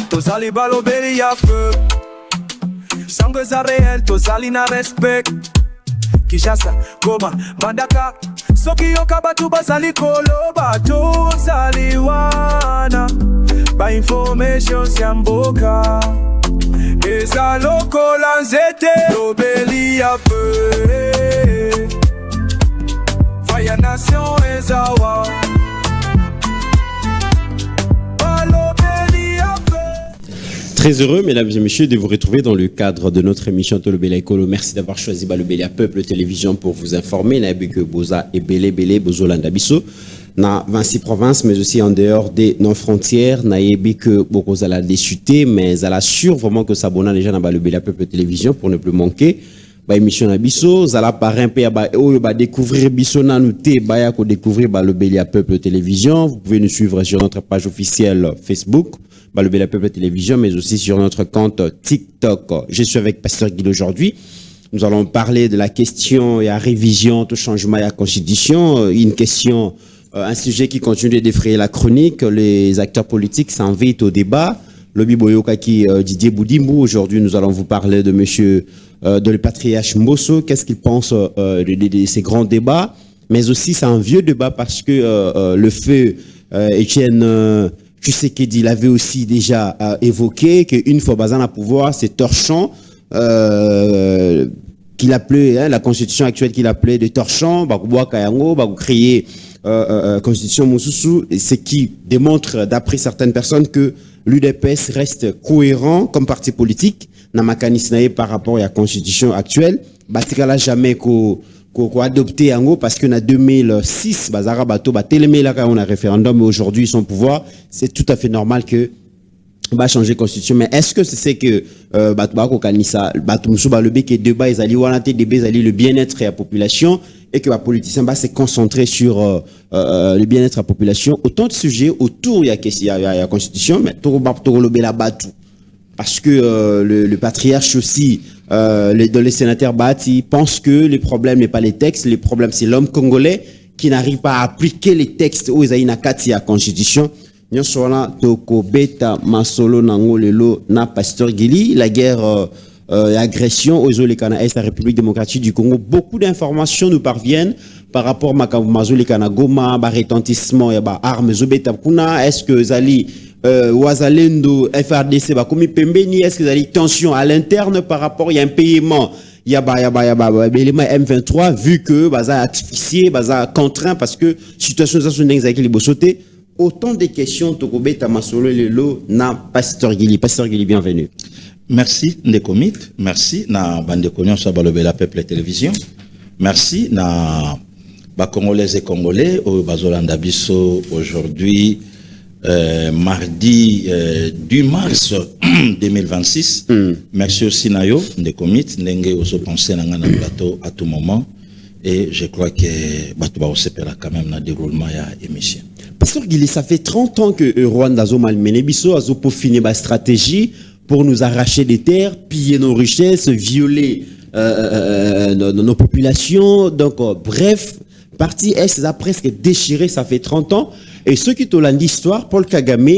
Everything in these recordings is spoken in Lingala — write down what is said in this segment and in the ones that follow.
Tosali balobeli ya feu Sangue za réel, tosali na respect Kishasa, Goma, Bandaka Soki yoka batu bazali koloba Tozali wana Ba information siamboka Eza lokola nzete Lobeli ya feu Faya nation ezawa Très heureux, mesdames et messieurs, de vous retrouver dans le cadre de notre émission Tolobela Ekolo. Merci d'avoir choisi Balobela Peuple Télévision pour vous informer. Naibeke Boza et Bele Bozo Landabiso. Na 26 provinces, mais aussi en dehors de nos frontières. Naibeke Bokoza la déchuté, mais elle assure vraiment que s'abonner les gens à Balobela Peuple Télévision pour ne plus manquer. Ba émission Nabiso, Zala parrain pe ba découvrir Biso Nanouté, ba ko découvrir Balobela Peuple Télévision. Vous pouvez nous suivre sur notre page officielle Facebook. Balobela Peuple Télévision, mais aussi sur notre compte TikTok. Je suis avec Pasteur Guy aujourd'hui. Nous allons parler de la question et la révision, tout changement et la constitution. Une question, un sujet qui continue de défrayer la chronique. Les acteurs politiques s'invitent au débat. Lobi Boyoka qui Didier Boudimou. Aujourd'hui, nous allons vous parler de monsieur, de le patriarche Mbosso. Qu'est-ce qu'il pense de ces grands débats? Mais aussi, c'est un vieux débat parce que le feu Étienne Tshisekedi l'avait aussi déjà évoqué qu'une fois Bazan à pouvoir, c'est torchon qu'il appelait, la constitution actuelle qu'il appelait de torchon, Bakuboa Kayango, Baku créer constitution Moussoussou, ce qui démontre d'après certaines personnes que l'UDPS reste cohérent comme parti politique, n'a mécanisme par rapport à la constitution actuelle, Batikala jamais qu'on adopté en parce que en 2006 bazara bato ba télémé là quand on a référendum, mais aujourd'hui son pouvoir, c'est tout à fait normal que va changer constitution. Mais est-ce que c'est que bato ba ko kanisa bato musu ba leber que débat ils allaient wana te débat ils le bien-être de la population et que les politiciens va se concentrer sur le bien-être de la population, autant de sujets autour il y a constitution, mais tout leber la batou parce que le patriarche aussi les sénateurs Bati pensent que le problème n'est pas les textes, le problème c'est l'homme congolais qui n'arrive pas à appliquer les textes aux Aïnakati à la constitution. Nous sommes là, Toko Beta Masolo Nangolelo na Pasteur Guili, la guerre l'agression aux Olekana Est, la République démocratique du Congo. Beaucoup d'informations nous parviennent par rapport à Mazolekana Goma, retentissement et armes Zobeta Kuna. Est-ce que Zali Ouazalendo, FRDC, Pembeni, est-ce que vous avez tension à l'interne par rapport, il y a un paiement, il y a l'élément M23, vu que Baza artificier, Baza contraint, parce que situation ça sont avec les bossotés. Autant de questions, Tokobe, Tamasolo, Lelo, na Pasteur Guili. Pasteur Guili, bienvenue. Merci, Ndekomit. Merci, na Bande Konyon, Balobela Peuple Télévision. Merci, na Congolais et Congolais, au Bazolanda Bisso, aujourd'hui, mardi 2 mars 2026. Merci aussi Nayo de Comit Nenge aussi penser dans un plateau à tout moment et je crois que Batouba Osepera quand même dans le déroulement de l'émission. Pasteur Guili, ça fait 30 ans que Rwanda a malmené Bisso a peaufiné ma stratégie pour nous arracher des terres, piller nos richesses, violer nos populations. Donc bref, parti Est a presque déchiré, ça fait 30 ans. Et ceux qui ont l'histoire, Paul Kagame,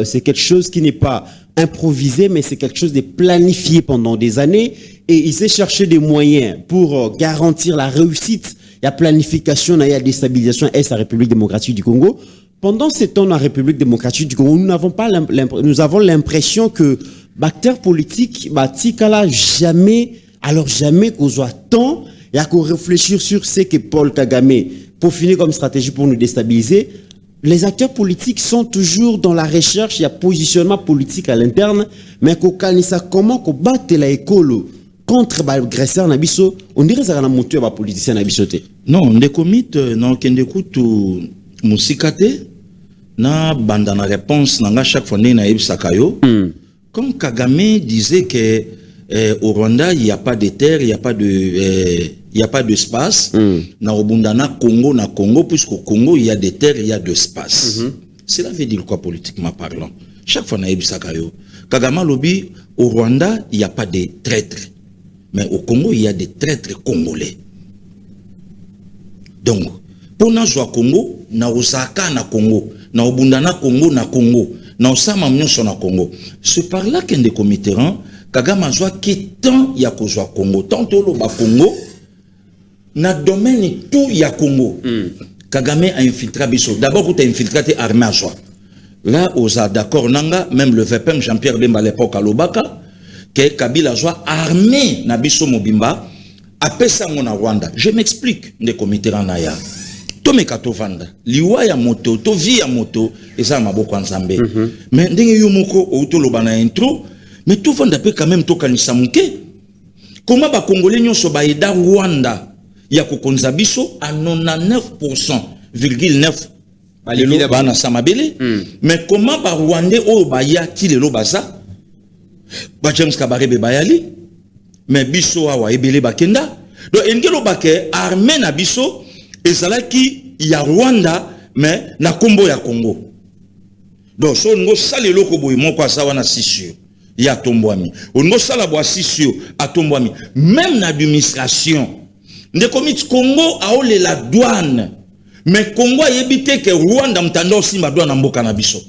c'est quelque chose qui n'est pas improvisé, mais c'est quelque chose de planifié pendant des années. Et il s'est cherché des moyens pour garantir la réussite. Il y a planification, il y a déstabilisation Est la République démocratique du Congo. Pendant ces temps, la République démocratique du Congo, nous avons l'impression que l'acteur politique, Tikala, jamais qu'on soit temps, il y a qu'on réfléchir sur ce que Paul Kagame peaufiné comme stratégie pour nous déstabiliser. Les acteurs politiques sont toujours dans la recherche, il y a positionnement politique à l'interne, mais comment qu'on batte la école contre l'agresseur Nabiso, on dirait que ça a monté à politicien Nabiso. Non, on décommit, non, qu'on écoute Moussikate, na bandana réponse, na chaque fois na Sakayo, comme Kagame disait que au Rwanda, il n'y a pas de terre, il n'y a pas d'espace. Na Obundana, Congo, puisqu'au Congo, il y a des terres, il y a de l'espace. Cela veut dire quoi politiquement parlant? Chaque fois, Kagame lobby, au Rwanda, il n'y a pas de traîtres. Mais au Congo, il y a des traîtres congolais. Donc, pour nous, au Congo, na osaka na Congo, na obunda na Congo na Congo, na osama nyonso na Congo. C'est par là que ndeko Mitterrand Kagame azwa kitan ya kozwa Congo. Tant lo ba Congo na domaine tout ya Congo. Kagame a infiltré biso. D'abord quand tu as infiltré armée à soi. Là osa d'accord nanga même le VPM Jean-Pierre Bemba à l'époque à Lobaka que Kabila azwa armée na biso mobimba apesa ngona Rwanda. Je m'explique ndeko Mitterrand na ya. Tomeka tovanda liwa ya moto to vi ya moto eza maboko nzambe mais ndenge yo moko outoloba na intro mais tovanda pe quand même tokanisa muke comment ba congolais nyonso ba eda Rwanda ya kokonza biso à 99,9 balelo bana samabele mais comment ba Rwandais o ba ya ti lelo baza ba James Kabarebe bayali mais biso awa ebele bakenda donc engelo bake armée na biso ezalaki ya Rwanda mais na kombo ya Congo. Donc so ngo sala eloko boy moko asawa na sisio ya tombwami. Ngo sala bo sisio atombwami. Même na administration de komit Congo aole la douane. Mais Congo yebite que Rwanda mtando simba douane na mboka na biso.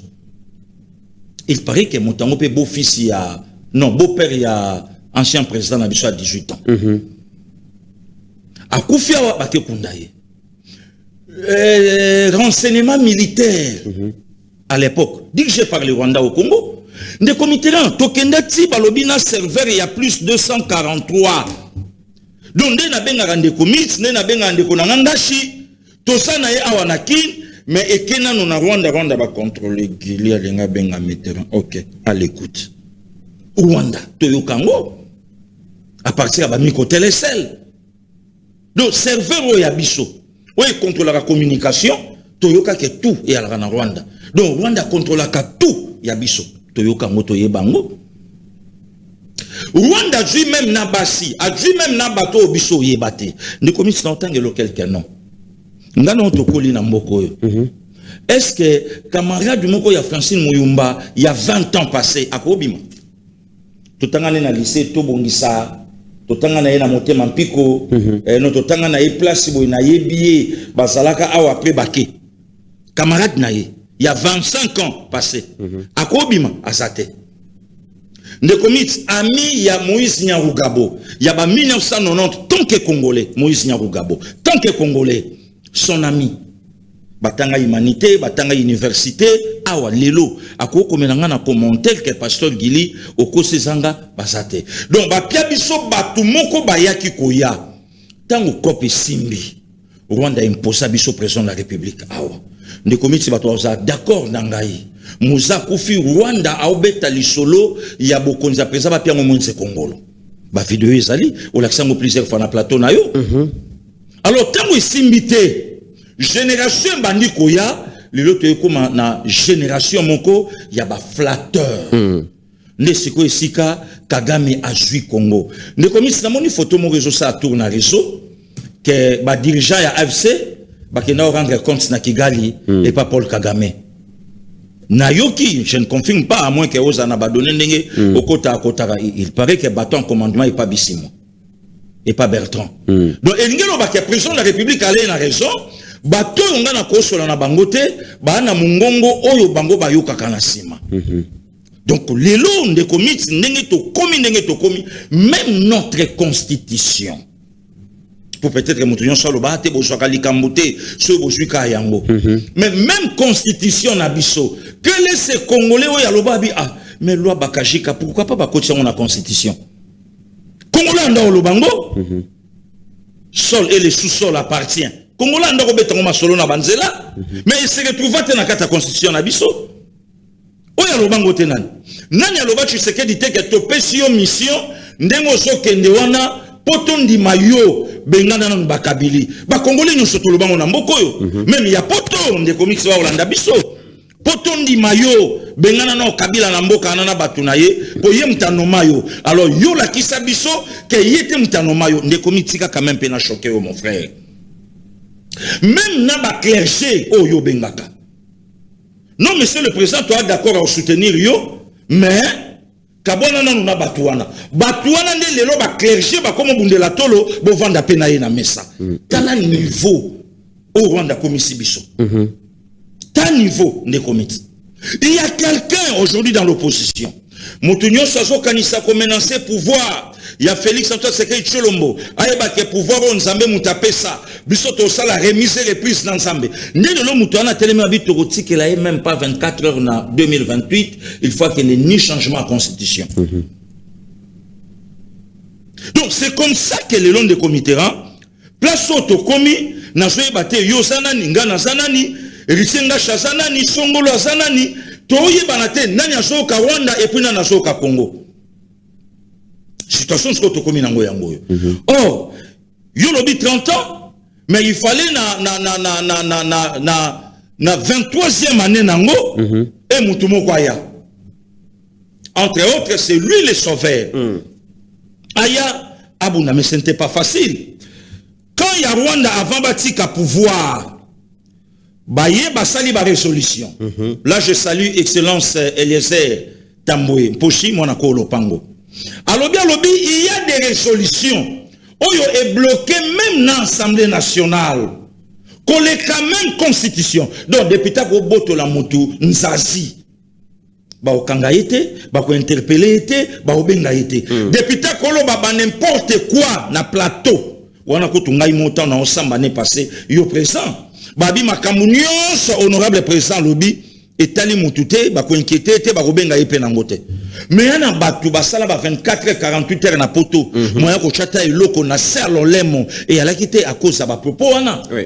Il paraît que motango pe beau-fils ya non beau-père ya ancien président na biso à 18 ans. Akufia wa bake kundaye. Renseignement militaire à l'époque. Dirigé par le Rwanda au Congo. Des comités Tokendati Balobina serveur il y a plus de 243. Donc na benga rande comités, na benga rande konangashi, tosana ye awanakin, mais ekena no na Rwanda ba contrôler Gilia lenga benga Mitterrand. OK, à l'écoute. Rwanda Toyokango à partir de Miko Télécel. Donc serveur ya biso. Oui, contrôle la communication, Toyoka que tout et à la Rwanda. Donc Rwanda contrôle tout yabiso. Toyoka moto yebango. Rwanda dit même nabasi, a dit même nabato obiso yebate. Ne commis s'entendre lequel que non. Ngana to koli na mboko yo. Est-ce que camarade du moko ya Francine Moyumba il y a 20 ans passé à Kobima? Totangane na lycée to bongisa totanga na yena motema mpiko no totanga na ye place boy na yebié bazalaka awa après baké camarade na ye il y a 25 ans passé akobima azate ndekomit ami ya Moïse Nyarugabo il y a ba 1990 tant que congolais Moïse Nyarugabo tant que congolais son ami batanga humanité batanga université awa lelo akoko menanga na commentaire que pasteur Gili okose zanga basate donc ba pia biso batu moko bayaki koya tango kope simbi Rwanda imposa biso président de la République awa ne komiti bato za d'accord nangai muza kufi Rwanda aobeta lisolo ya bokonza pesa ba pia ngomonse Kongolo ba vidéo ezali o laksango plusieurs fois na plateau na yo alors tango isimbité génération bandi koya lelo to ekoma na génération moko ya ba flatteur ne siko esika Kagame azui Congo ne komisi na moni photo mo réseau ça tourne na réseau que ba dirigeant ya AFC ba kena rendre compte na Kigali et pas Paul Kagame na yoki je ne confirme pas à moins que Ozana ba donner ndenge okota akota il paraît que bâton commandement et pas Bissimo et pas Bertrand donc elingelo ba que président de la République allait na raison bato yonga na kosola na bangote ba na mungongo oyo bango ba yoka kana sima donc lelo ndeko miti ndenge to komi même notre constitution pour peut-être que mutunyo solo ba te bozwa kalikambote so bozwi ka yango mais même constitution na biso que les congolais oyo aloba bi ah mais loi bakajika pourquoi pas bakoti na constitution congolais ndo lo bango sol et le sous-sol appartient Congolais ndako betango masolo na banzela mais il se retrouve dans la constitution na biso oya lobango te nani aloba Tshisekedi te ke topesi yo mission ndengo so kende wana potondi mayo bengana na bakabili ba Congolais nyonso to lobango na mboko yo même ya poto ndeko mix wa Holanda biso potondi mayo bengana na kabila na mboka na batu na ye po ye mtano mayo alors yo la kisa biso ke yete mtano mayo ndeko mitika quand même pe na choqué yo mon frère. Même na ba clergé oh yo bengaka. Non monsieur le président toi d'accord à soutenir yo mais kabona na na batuana nde lelo ba clergé ba comme bundela tolo bo vanda pe na ye na mesa. Tala niveau au Rwanda komisi biso. ta niveau de comité. Il y a quelqu'un aujourd'hui dans l'opposition. Moutounio Sazo Kanisa ko menacer pouvoir. Il y a Félix Antoine Sekei Tcholombo. Aïba ke pouvoir on Nzambe moutapé ça. Bisoto ça la remise et reprise dans Nzambe. Né de l'homme moutouna tellement habite roti qu'il a même pas 24 heures en 2028. Il faut qu'il y ait ni changement à la constitution. Donc c'est comme ça que le long de comité, place auto commis, n'a joué batté Yozanani, Ngana Zanani, Risenga Shazanani, Songolo Zanani, Toye Banate, Nanya Zoka Rwanda et puis Nana Zoka Congo. Situation ce que commis Nango Yango. Or, Yolobi 30 ans, mais il fallait na 23e année Nango et Moutumo Kwaya. Entre autres, c'est lui le sauveur. Aya, Abouna, mais ce n'était pas facile. Quand il y a Rwanda avant Batika pouvoir, Baye Basali ba résolution. Là, je salue Excellence Eliezer Tamboué, Pochi, Monaco, Lopango. Alors bien, il y a des résolutions. Oyo est bloqué même dans l'Assemblée nationale. Qu'on les quand même constitution. Donc, depuis que Boto la Motu, Nzazi. Ba okanga été, ba ko interpeller été, ba obenga été. Depuis ta kolo ba n'importe quoi na plateau. Wana ko tungai montant na osamba ne passé yo présent. Ba bi makamunios honorable président lobi etali mutute ba ko inquiéter te ba obenga épé na ngote. Mais yana batu ba sala ba 24 heures 48 heures na poto. Moya ko chata eloko na serlo lemo et ala quitté à cause de ba propos wana. Oui.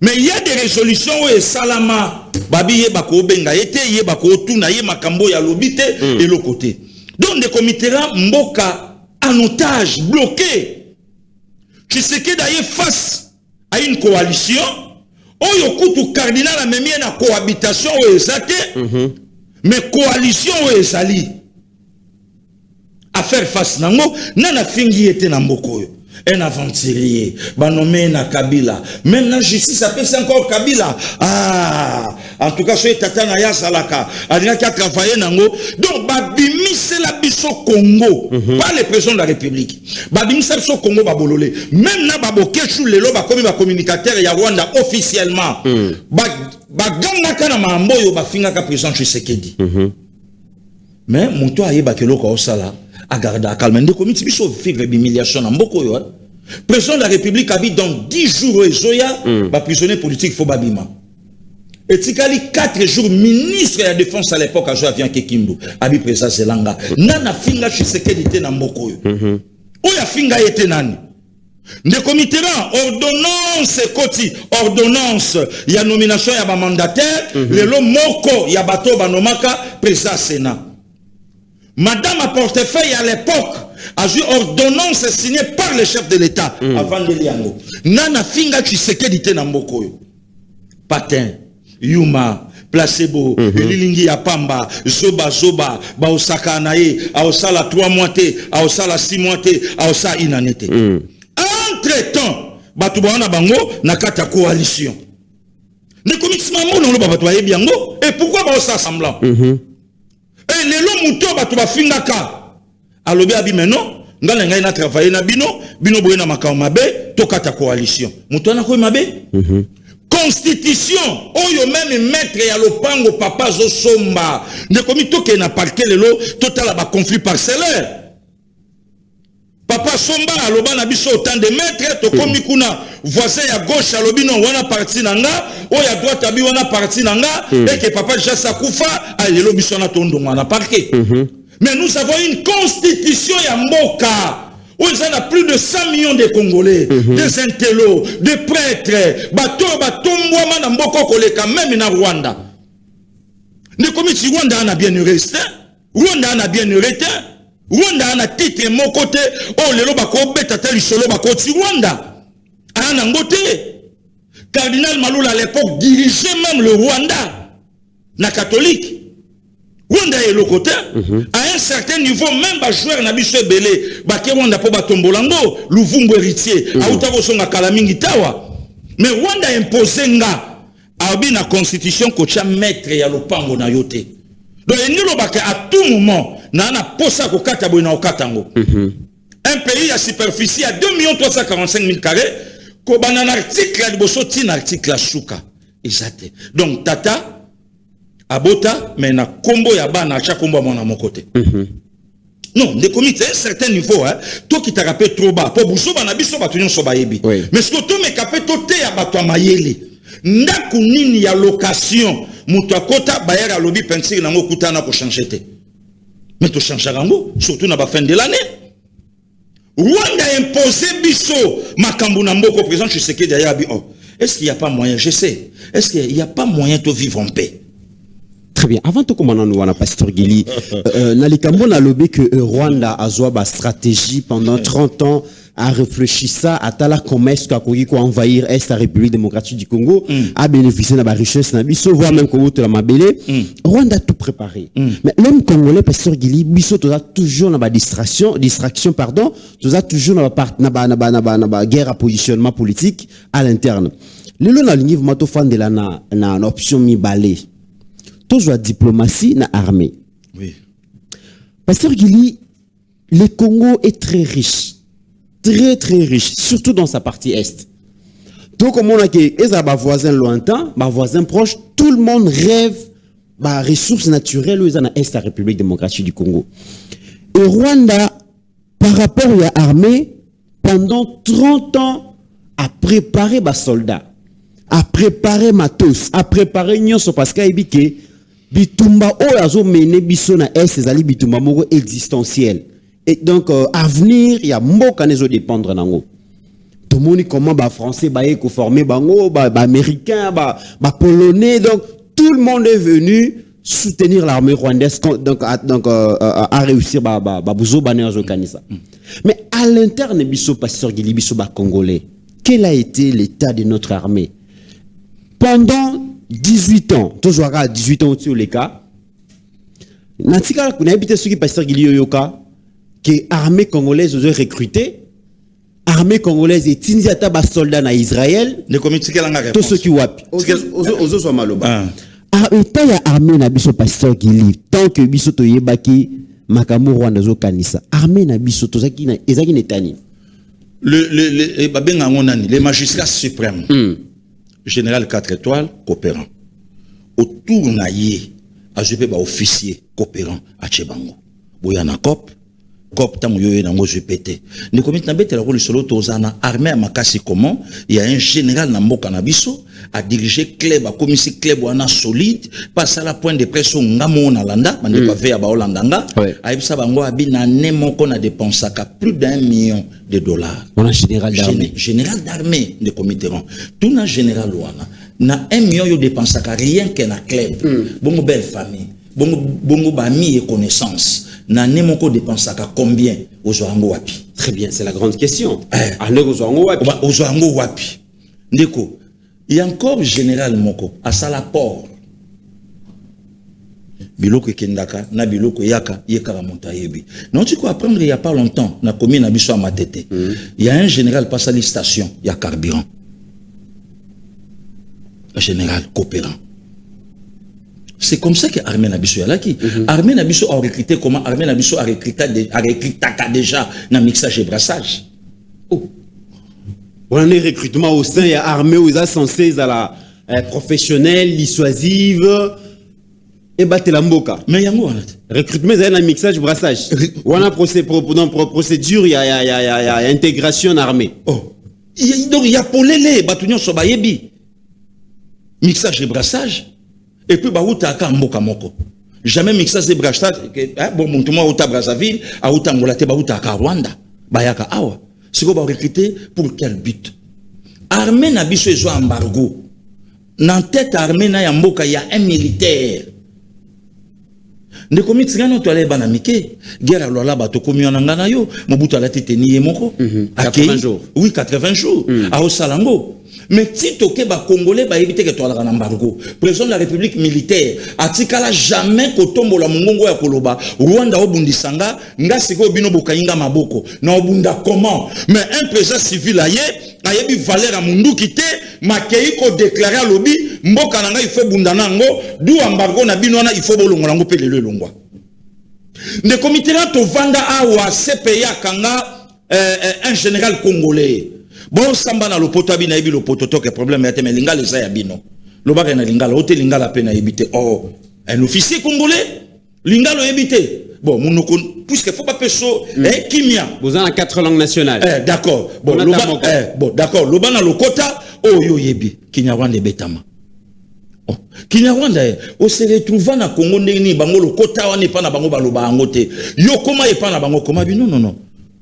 Mais il y a des résolutions où salama babi ye bako benga ete ye bako tuna ye makambo ya lobite et le côté. Donc des comités mboka en otage bloqué. Tu sais que d'ailleurs face à une coalition, oyo kutu cardinal a même na cohabitation ou ezate, mais coalition ou ezali à faire face nango nana fingi ete na mboko yo. Un aventurier, nommé na Kabila. Même la justice appelle ça encore Kabila. Ah, en tout cas, c'est Tata Naya Salaka. Adina qui a travaillé nango. Donc, Babimi, c'est la biso Congo. Pas le président de la République. Babimi, c'est le Congo, Babolole. Même na Baboke, chou lelo, bakomi ba communicateur, ya Rwanda officiellement. Baganga kana mambo yo bafinga ka président Tshisekedi. Mais, mon toit aye bakelo ka osala. Agarda calme de comité biso vivre l'humiliation en mboko yo. Président de la République habite dans 10 jours et zoya ba prisonnier politique faut babima. Et tikali 4 jours ministre de la défense à l'époque a joué avec Kindu abi président Zelanga. Nana finga Tshisekedi te na mboko yo. Oya finga yete nani. De comité là ordonnance koti ordonnance ya nomination ya ba mandataire lelo moko ya bato banomaka président Sénat. Madame à portefeuille à l'époque a eu ordonnance signée par le chef de l'État avant de liango. Nana finga Tshisekedi te na mboko yo. Patin, Yuma, placebo, lilingi ya pamba, zoba, ba osaka nae, a osala 3 mois te, a osala 6 mois te, a osala inanete. Entre-temps, batu bana bango na kata coalition. Ne commission mo no ba batu ba biango et pourquoi ba osala semblant? Et les lots mouton batu ba fingaka. Alobi abi meno, ngala ngai na travailler na bino boye na makao mabe to kata coalition. Mouton na ko mabe? Constitution oyo même maître ya lopango papa zo somba. Ne komi to ke na parquet lelo total ba conflit parcellaire. Papa somba aloba na biso autant de maîtres to komi kuna voisin ya gauche alobi non wana parti nanga o ya droite abi wana parti nanga et que papa Jassa Koufa a lelo biso na tondonga na parquet. Mais nous avons une constitution ya mboka où il y a plus de 100 millions de Congolais, des intellos, des prêtres, bato mbwa na mboko koleka même na Rwanda. Ne komi ti Rwanda a bien resté, Rwanda a bien resté. Rwanda a titre mon côté, oh le lobako beta tel solo bako ti Rwanda. A ngote. Cardinal Malula à l'époque dirigeait même le Rwanda, na catholique. Rwanda est le côté. À un certain niveau, même les joueurs na biso belé, baké Rwanda po batombolango, Luvumbu héritier, a utako songa kalamingi tawa. Mais Rwanda imposé nga, a bi na constitution ko cha maître ya lopango na yote. Donc il n'y a à tout moment, nana posa ko kata boy na okatango. Un pays à superficie à 2 345 000 carrés, ko banan article de boso tin article shuka. Exact. Donc tata abota mais na combo ya bana acha combo mon mon côté. Non, des comités à un certain niveau, hein, toi qui t'as rappelé trop bas, pour vous na biso batunyo soba yebi. Mais ce que toi me capé toté ya batwa mayele. Ndaku nini ya location, mutu akota bayera lobby pensir na ngokuta na ko changer té. Mais to changer ngo, surtout na ba fin de l'année. Rwanda imposé biso makambu na mboko président Tshisekedi derrière bi. Oh, est-ce qu'il y a pas moyen, je sais. Est-ce qu'il y a pas moyen de vivre en paix? Très bien. Avant tout, comme on a Pasteur Gili, Nalikambo n'a lobé que Rwanda a joué une stratégie pendant 30 ans à réfléchir ça, à tala commerce qu'a envahir Est la République démocratique du Congo, à bénéficier de la richesse, voire même Congo de la Mabélé. Rwanda a tout préparé. Mais l'homme congolais, Pasteur Gili, biso a toujours dans distraction, pardon, toujours dans la guerre à positionnement politique à l'interne. Le long de la ligne, vous m'avez fait une option mi-balé. Toujours la diplomatie na armée. Oui. Pasteur Gili, le Congo est très riche. Très très riche. Surtout dans sa partie est. Donc comme on a que les voisins lointains, les voisins proches, tout le monde rêve des ressources naturelles dans l'Est de la République démocratique du Congo. Et Rwanda, par rapport à l'armée, pendant 30 ans, a préparé les soldats, a préparé matos, a préparé nyonso parce qu'il y a bitumba oyazo mené biso na est ezali bitumba moko existentiel et donc avenir ya mboka nezo dépendre nango to moni comment ba français ba eko former bango ba américain ba polonais donc tout le monde est venu soutenir l'armée rwandaise donc à réussir ba buzo banezo kanisa. Mais à l'interne biso Pasteur Gili biso ba congolais, quel a été l'état de notre armée pendant 18 ans, toujours à 18 ans au-dessus les cas. Natika, on a habité ceux qui Pasteur Gili Yoyoka, que l'armée congolaise ont recruté, l'armée congolaise est initiata bas soldats na Israël. Tous ceux qui wapi. Ozo soit maloba. État ya armée na biso Pasteur Gili, tant que biso to yebaki makambo Rwanda zo kanisa. Armée na biso to zaki na ezaki netani. Les magistrats suprêmes. Général 4 étoiles, coopérant. Autour naïe, ajouté par officier, coopérant, à Tchebango. Bouyana cop tango yoye nango jepete. Ni komite na bete la rôle solo tozana armée à makasi comment, il y a un général na mboka na biso a dirigé club a commissaire club wana solide, passe à la point de pression ngamo na landa, mande pa veya ba holandanga, a ebisa bango abi na nemoko na dépensaka plus d'1 million de dollars. On a général d'armée. Général d'armée de comité rang. Tout na général wana na 1 million yo dépensaka rien que na club. Bongo belle famille, bongo ba mi et connaissance. Na nemoko dépensaka combien aux oango wapi? Très bien, c'est la grande question. Aux oango wapi? Ndeko, il y a encore général moko à Salaport. Biloko kendaka na biloko yaka yekara montayebi. Non tu quoi apprendre il y a pas longtemps na commune na biso Matete. Il y a un général passe à la station, il y a carburant. Un général coopérant. C'est comme ça que Armée Nabiso est qui. Armée Nabiso a recruté comment? Armée Nabiso a recruté déjà dans mixage et brassage. Oh. On a un recrutement au sein, il y a armée où ils sont censés à la professionnelle, dissuasive et battre la mboka. Mais il y a quoi? Recrutement, il y a un mixage et brassage. On a procédure, il y a intégration en armée. Oh. Donc il y a polélé, batunyo sobayebi. Mixage et brassage. Et puis, bah, outa ka mboka moko. Jamais mixage et brassage. Bon, mon tout le monde outa Brazzaville, a outa Ngolate, bah, outa ka Rwanda. Bah, yaka awa. C'est quoi, bah, recruter pour quel but? Armée n'a biso ezo embargo. Dans tête armée n'a ya mboka, il y a un militaire. Ne komi tigano to ale banamike. Guerre alors là, bah, to komi onangana yo. Mobutu ala titeni ye moko. 80 jours. Oui, 80 jours. A Osalango. Mais si tu es Congolais, bah éviter que tu aies un embargo. Président de la République militaire, atikala jamais que tombe la mungongo ya koloba. Rwanda obundisanga, nga siko bino bokainga maboko. Na obunda comment? Mais un président civil ayebi valeur à mundu kité, makei ko déclarer à lobby, mboka nanga il faut bundanango, du embargo na bino na il faut bolongolango pe lelo longwa. Ne comité là to vanda awa CPA kanga un général congolais. Bon samba na lopoto abi na yebi lopoto to ke problème ya te me lingala eza ya bino lobaka na lingala ote lingala pe na yebite oh un officier congolais lingalo ebité bon monoko puisque faut pas peso kimia vous avez 4 langues nationales d'accord bon bon d'accord lobana lokota yo yebi Kinyarwanda betama Kinyarwanda o se retrouva na Congo ndeni bango lokota wana pa na bango baloba angote yo koma e pa na bango koma bi non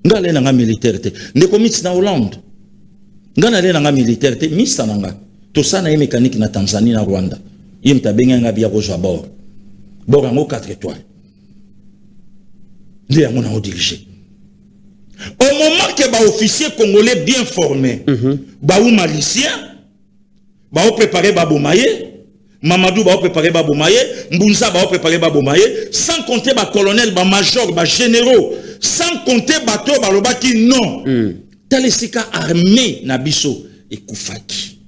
ngale na nga militaire te ndeko mitsi na Hollande ngana le na nga militaire te misa na nga to sana ye mécanique na Tanzanie na Rwanda yimta benga nga bia ko jwa bord yango 4 étoiles de yango na diriger au moment que ba officier congolais bien formé ba ou malicien ba o préparer ba bomaye Mamadou ba o préparer ba bomaye Mbunza ba o préparer ba bomaye sans compter ba colonel ba major ba généraux sans compter ba to ba lobaki non talesika armée na biso ekufaki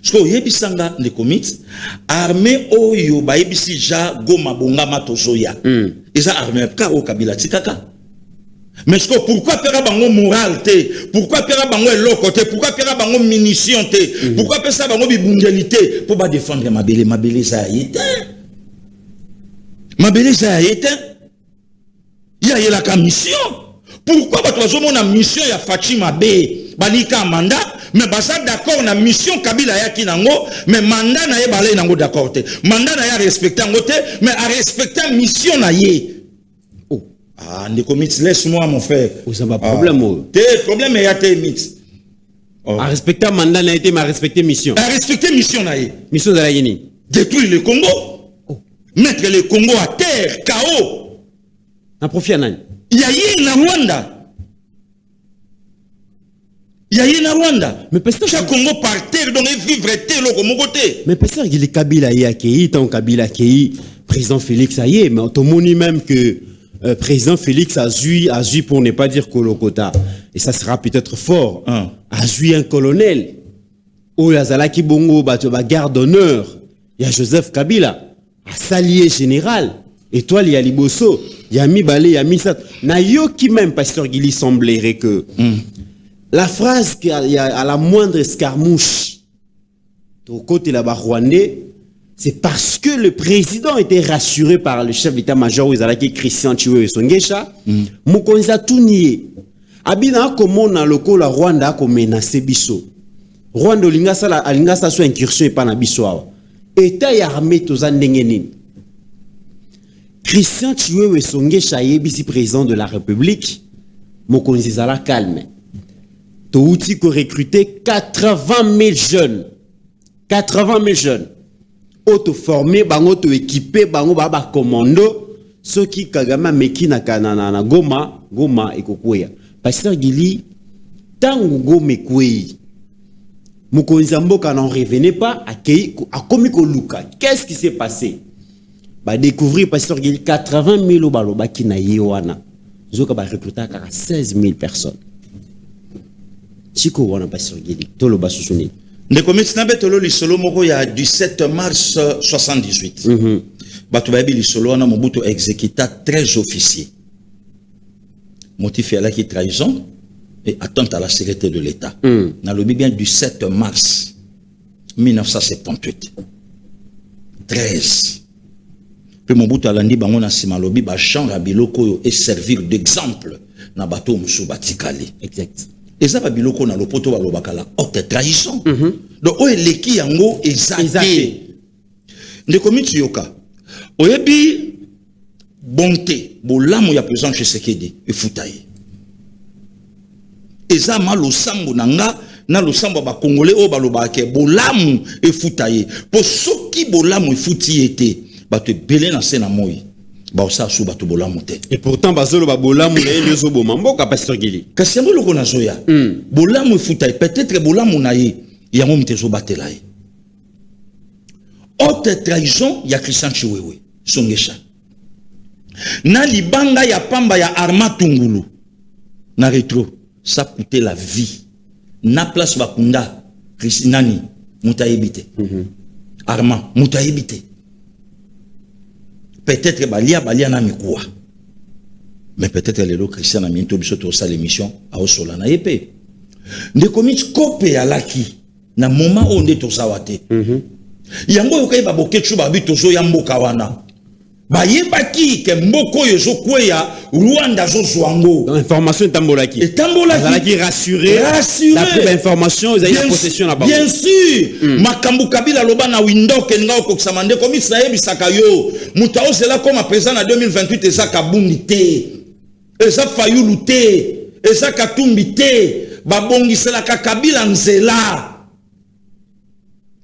so yebisanga ne commit armée oyo ba yebisi ja goma bonga matozoya eza armée ka o kabila tikaka mais pourquoi pera bango moral te pourquoi pera bango eloko te pourquoi pera bango munition te pourquoi pesa bango bibungelité pour ba défendre mabele za yete mabele za yete ya yela ka mission pourquoi ba tozo mona mission ya Fatima B balika mandat mais basa d'accord na mission Kabila ya kinango mais mandat na ye balé nango d'accord te mandat na ya respecter ngo te mais a respecter mission na ye ah ndeko Mitz laisse-moi mon frère vous avez pas problème te problème ya te Mitz a respecter mandat na été mais a respecter mission na ye mission de la Guinée détruire le Congo mettre le Congo à terre chaos na profit nani ya ye na Rwanda na Rwanda mais parce que chaque Congo par terre donc vivre terre le Congo côté mais parce que il Kabila y a accueilli tant Kabila accueilli président Félix a y mais on te même que président Félix a joué pour ne pas dire Kolokota et ça sera peut-être fort a joué un colonel ou Yazalaki Bongo ba garde d'honneur il y a Joseph Kabila a salié général étoile ya Liboso ya Mibale ya Misat na yo qui même pasteur Guili semblerait que la phrase qu'il y a à la moindre escarmouche au côté là-bas rwandais, c'est parce que le président était rassuré par le chef d'état-major Izalaki Christian Chiwewe Songesha, Mukonza Tuniye. Abina comme na loko la Rwanda ko menacer biso. Rwanda alingasa so incursion pa na biso awa. État ya armée toza ndenge nini. Christian Chiwewe Songesha yebisi président de la République, Mukonzi zala calme. Touti ko recruter 80 000 jeunes. 80 000 jeunes. Auto-formés, bango auto-équipés, bango baba commando. Ceux qui Kagama meki na kanana Goma et Kokoya. Pasteur Gili, tango Goma Koyi. Mukonzi Mboka n'en revenait pas à Komiko Luka. Qu'est-ce qui s'est passé? Bah découvrir Pasteur Gili 80 000 baloba ki na yewana. Zoka ba recruter 16 000 personnes. Chiko wana Pasteur Gili, tolo basusuni. Ndeko Mitznabe tolo lisolo moko ya 17 mars 78. Batu bayebi lisolo wana Mobutu exécuta 13 officiers. Motif ya qui trahison et atteinte à la sécurité de l'État. Dans le bien du 7 mars 1978. 13. Puis Mobutu alandi bango na sima lobi ba chambre biloko et servir d'exemple na bato musu batikali. Exact. Et ça va biloko na lopoto ba lobakala haute trahison. Donc o eleki yango ezate. Ndeko Mitsu yoka. Oyebi bonté bolamu ya président Tshisekedi efutaye. Eza malo sambo nanga na lo sambo ba congolais o ba lobake bolamu efutaye. Po soki bolamu efuti ete bato belé na sena moi. Et pourtant, Bazolo Bolamu na yezo bomamboka Pasteur Gili. Kasi yango loko na zoya. Bolamu futa peut-être bolamu na ye yango mtezo batela ye. Haute trahison ya Christian Chiwewe Songesha. Na libanga ya pamba ya Arma Tungulu. Na retro, ça coûtait la vie. Na place bakunda Christinani mutayebite. Arma mutayebite. Peut-être balia na mikoua. Mais peut-être les lots Christian a minto biso sa l'émission à osola na épée. Ne commit copé à laki na moment où on est au sawate. yango yokai ba bokechu ba bitozo ya mboka wana bayebaki ke mboko yo zokweya Rwanda zo zwango information tambolaki rassuré d'après l'information ils avaient possession là-bas bien sûr makambu kabila loba na window ke nga ko samande komi sayebi sakayo mutao zela comme président en 2028 eza kabundi te eza fayulu te eza katumbi te babongisela kabila nzela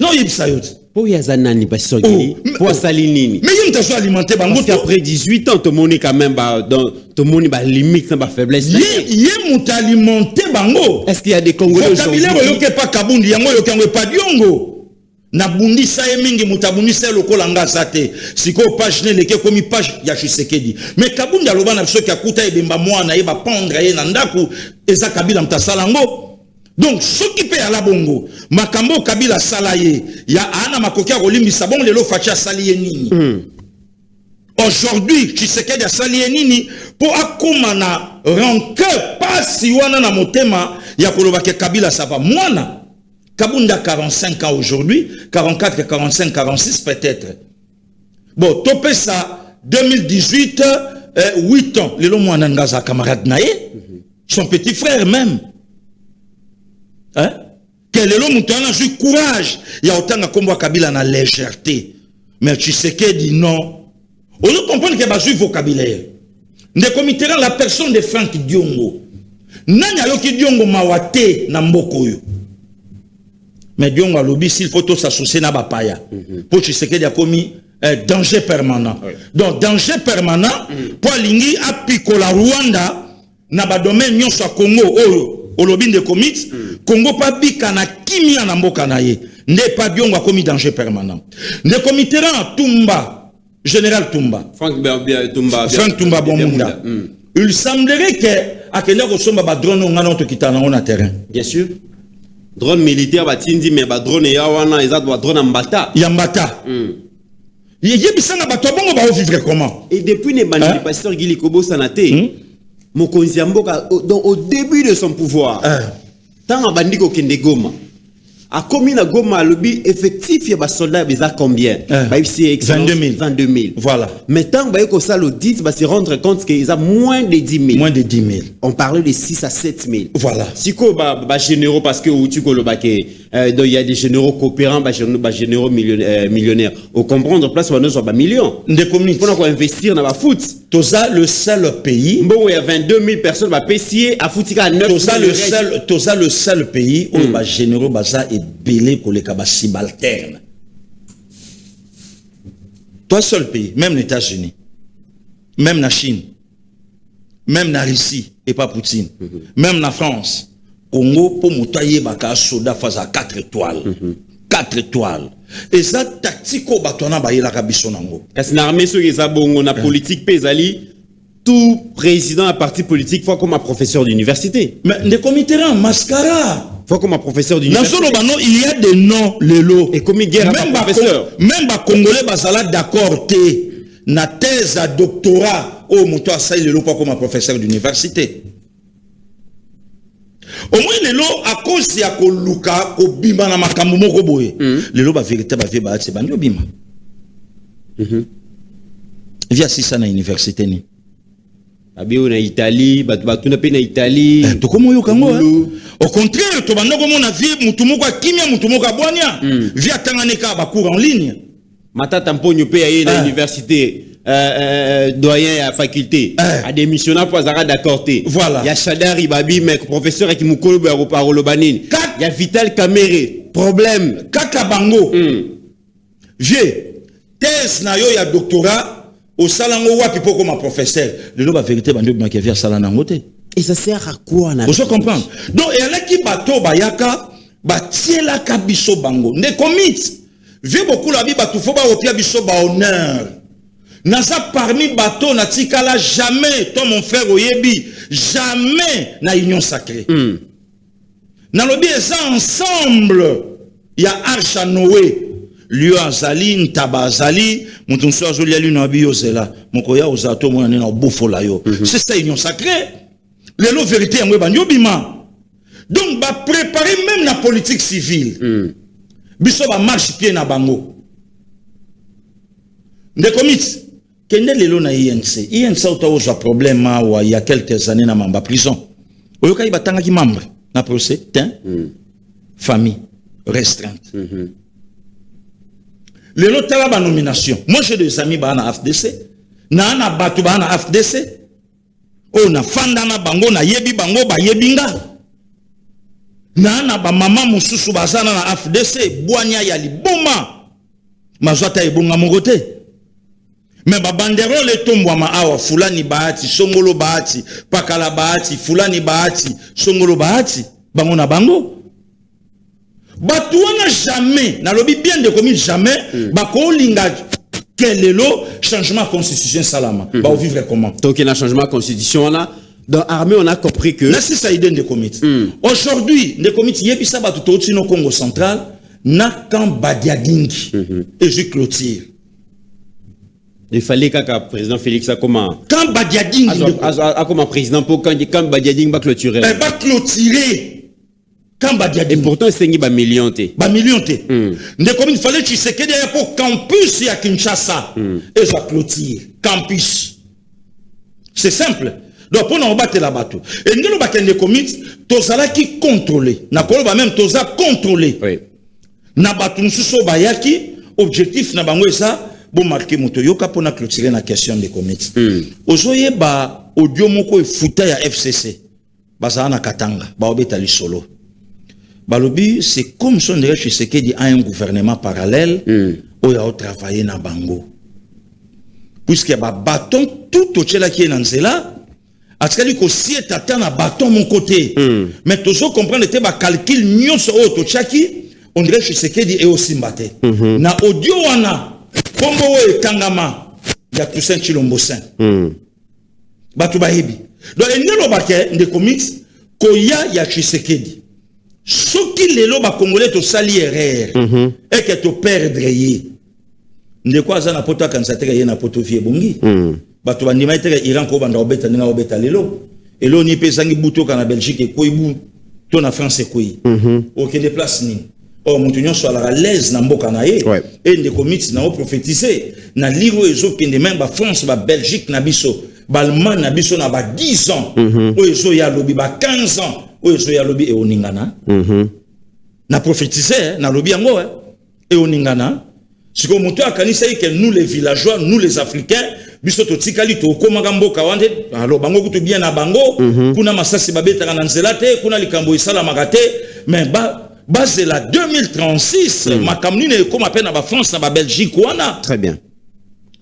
no yibsayot. Pour Yazanani, pour Salinini. Mais il y a alimenté parce qu'après 18 ans, tout le monde est quand même tout le monde est limite, c'est pas faiblesse. Il y a alimenté bango. Est-ce qu'il y a des Congolais aujourd'hui? Il y a pas Kabundi, il y a pas Diongo. Na bundi sa mingi mutabundi sa lokola ngasa te. Siko page ne leke komi page ya Tshisekedi. Mais Kabundi aloba na biso ki akuta ebemba mwana yeba pondre ye na ndaku eza Kabila mtasalango. Donc, ce qui peut à la bongo, makambo Kabila salaye, ya ana makokia rolimbi sabon lelo facha saliye nini. Aujourd'hui, Tshisekedi a saliye nini pour akumana rancœur pas si wana na motema ya koloba ke Kabila ça va mwana. Kabunda 45 ans aujourd'hui, 44, 45, 46 peut-être. Bon, topé ça 2018 8 ans, lelo mwana ngaza camarade nae, son petit frère même. Hein? Quel est l'homme qui a eu courage? Il y a autant de combat Kabila na légèreté. Mais Tshisekedi dit non. On ne comprend qu'il y a un vocabulaire. Ne commitera la personne de Franck Diongo. Nanya yoki Diongo mawate na mboko yo. Mais Diongo a lobby s'il faut tout s'associer na bapaya. Pour Tshisekedi a commis danger permanent. Donc danger permanent pour lingi apiko la Rwanda na ba domaine nyonso Congo oyo. Olobin de comics, Congo pas bika na kimia na mboka na ye. Ne pas Diongo a commis danger permanent. Ne committera Tumba, général Tumba. Franck Tumba Bomunda. Il semblerait que à Kenya Kosomba ba drone ngana to kitana on a terrain. Bien sûr. Drone militaire ba tindi mais ba drone ya wana eza ba drone mbata. Yambata. Yebisanga ba to bongo ba vivre comment? Et depuis ne bandi pasteur Gili Kobo sanate. Mokonzi Mboka au début de son pouvoir tant abandiko kende Goma a commis na Goma lobby effectif ya ba soldats beza combien ba ici 22 000 voilà mais tant ba ko ça l'audit va se rendre compte qu'ils a moins de 10 000 on parlait de 6 à 7 000 voilà siko ba généraux parce que tu ko lobake donc il y a des généraux coopérants ba généraux millionnaires au comprendre place on a ba millions de communes pour qu'on investir dans ba foot Toza le seul pays bon il y a 22 000 personnes va payer à footika 9 Toza le seul pays où ba généraux baza et belé pour les cabas subalternes. Toi seul pays, même les États-Unis, même la Chine, même la Russie et pas Poutine, même la France, Congo pour moutailler baka soda faza 4 étoiles. 4 étoiles. Et ça tactico batona ba yela kabiso nango. Kasi na armée ceux qui za bongo na politique pesali tout président à parti politique faut comme un professeur d'université. Mais les comités en mascara. Faut comme un professeur d'université. Il y a des noms, les lots. Et comme guerre même professeur. Même les Congolais basala d'accord té na thèse à doctorat au moto ça il est pas comme un professeur d'université. Au moins les lots à cause ya ko luka ko bimba na makambo moko boye. Les lots ba vérité ba vie ba c'est bandi bimba. Via si ça na université ni. Abio na Italie, batu na pe na Italie. To komo yo kango au contraire, to bando komo na vie mutu moko kimia mutu moko abwania. Via tanganeka ba cours en ligne. Matata mponyo pe aye na université doyen à faculté a démissionné pour Zara d'accord té. Voilà. Il y a Shadari Babi mec professeur qui mukolo ba parolo banine. Il y a Vital Kamere, problème kaka bango. Vieux thèse na yo ya doctorat au salango wapi poko ma professeur le lo ba vérité bando ba via salana ngote et ça sert à quoi na vous comprenez donc et là qui bato bayaka ba tiela ka biso bango ne commit vieux beaucoup la bi bato faut ba opia biso ba honneur nasa parmi bato na tikala jamais toi mon frère oyebi jamais na union sacrée na lobi ça ensemble il y a Arche à Noé Lieu azali ntaba azali mutunso azoli ali na biozela mokoya ozato mona na bofola yo c'est ça union sacrée les lots vérité en bima donc ba préparer même la politique civile biso ba marche pied na bango ndekomiti kende lelo na INC utaoza problème il y a quelques années na mamba prison oyoka ibatanga ki membre na procès famille restreinte lelo tala ba nomination moi j'ai des amis ba na FDC na batu ba na FDC o na fanda na bango na yebi bango ba yebinga na ba mama mususu bazana na FDC bwanya ya liboma mazwata ebonga mogote mais ba banderole tombwama awa fulani bahati songolo bahati pakala bahati fulani bahati songolo bahati bango na bango batu wana jamais na lobi bien de commis jamais ba ko linga kelelo changement constitution salama ba vivre comment donc il y a un changement constitution là dans l'armée on a compris que là c'est ça idée de comité aujourd'hui les comités yebisa ba tout au no Congo central na camp Badiagingi et je clôture il fallait que président Félix a comment quand Badiagingi a comme président pour quand Badiagingi va clôturer va clôturer quand Badiagingi et pourtant c'est ba million té les communes fallait tu sais que derrière pour campus ya Kinshasa et ça clôture campus c'est simple donc pour nous battre la bateau et nous battre les communes tozala qui contrôler na koloba même toza contrôler na bateau nsuso bayaki objectif na bango ça bon marqué moto yoka pour na clôturer la question des communes ozoye ba audio moko e futa ya FCC bazana na Katanga ba obetali solo balobi c'est comme son dirait je sais que dit un gouvernement parallèle où il a travaillé na bango puisque ba bâton tout au tchela qui est dans cela askali ko si etata na bâton mon côté mais toujours comprendre était ba calcul nyonso o to tchaki on dirait je sais que dit et aussi mbaté na audio wana kombo we tangama ya Toussaint Chilombo Saint batu bahibi donc endelo baké de comics koya ya Tshisekedi soki lelo ba congolais to sali erreur et que to perdre yi ndeko aza na poto kansateka ye na poto vie bongi bato bandima iteka Iran ko banda obeta ninga obeta lelo elo ni pesangi buto kana Belgique ko ibu to na France ko yi OK des places ni o mutunyo so ala l'aise na mboka na ye et ndeko miti na o prophétiser na livre ezo kende même ba France ba Belgique na biso ba Allemagne na biso na ba 10 ans o ezo ya lobi ba 15 ans o ezo ya lobi e oningana na prophétiser na lobi yango e oningana siko muto akanisa que nous les villageois nous les africains biso to tikali to komaka mboka wande alors bango kutu bien na bango kuna masasi babeta na nzela te kuna likambo isala makate mais base la 2036 makamni ne comme appelle na ba France na ba Belgique wana très bien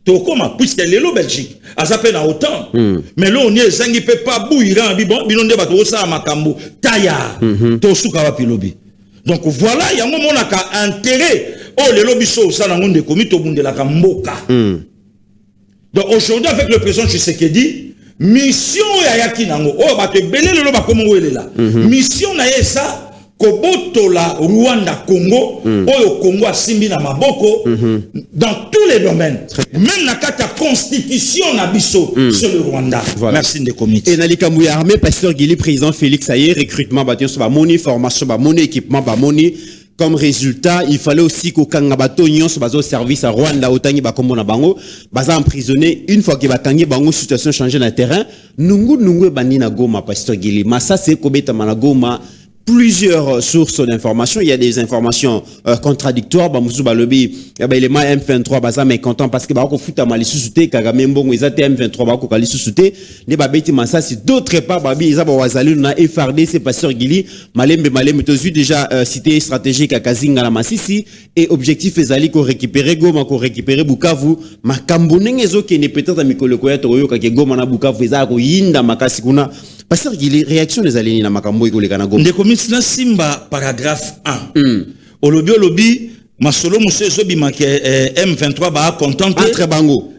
to koma puisque lelo Belgique azape na autant mais là on est zangi pe pas bouiran bon binonde ba to sa makambo taya to suka wa pilobi donc voilà yango monaka intérêt oh lelo biso ça na ngonde komito bundela ka mboka donc aujourd'hui avec le président Tshisekedi mission ya yaki nango oh ba te belé lelo ba komo welela mission na yesa kobotola Rwanda Congo oyo Congo asimbi na maboko dans tous les domaines même na kata constitution na biso sur le Rwanda merci de comité et na likambu ya armée pasteur Gili président Félix Aye recrutement ba sur ba moni formation ba moni équipement ba moni comme résultat il fallait aussi qu'au kangabato nyonso bazo service à Rwanda otangi ba kombo na bango baza emprisonné une fois que batangi bango situation changé na terrain nungu bandi na Goma pasteur Gili massa c'est kobeta na Goma plusieurs sources d'informations. Il y a des informations contradictoires. Bamusu balobi, les M23 baza mécontent parce que bako futa mali susute Kagame mbongo ezate M23 bako kali susute ne babeti masasi d'autre part babi ezaba wazali na FRD c'est pasteur Gili malembe tozu déjà cité stratégique à Kazinga na Masisi et objectif ezali ko récupérer Goma ko récupérer Bukavu makambo ngezo ke ne peut-être mikolo ko ya toyo ka ke Goma na Bukavu ezaka ko yinda makasi kuna pasteur Gili réaction des alliés na makambo ikoleka na Goma na simba paragraphe 1 olobi masolo muso ezobi make M23 ba contenté entre bango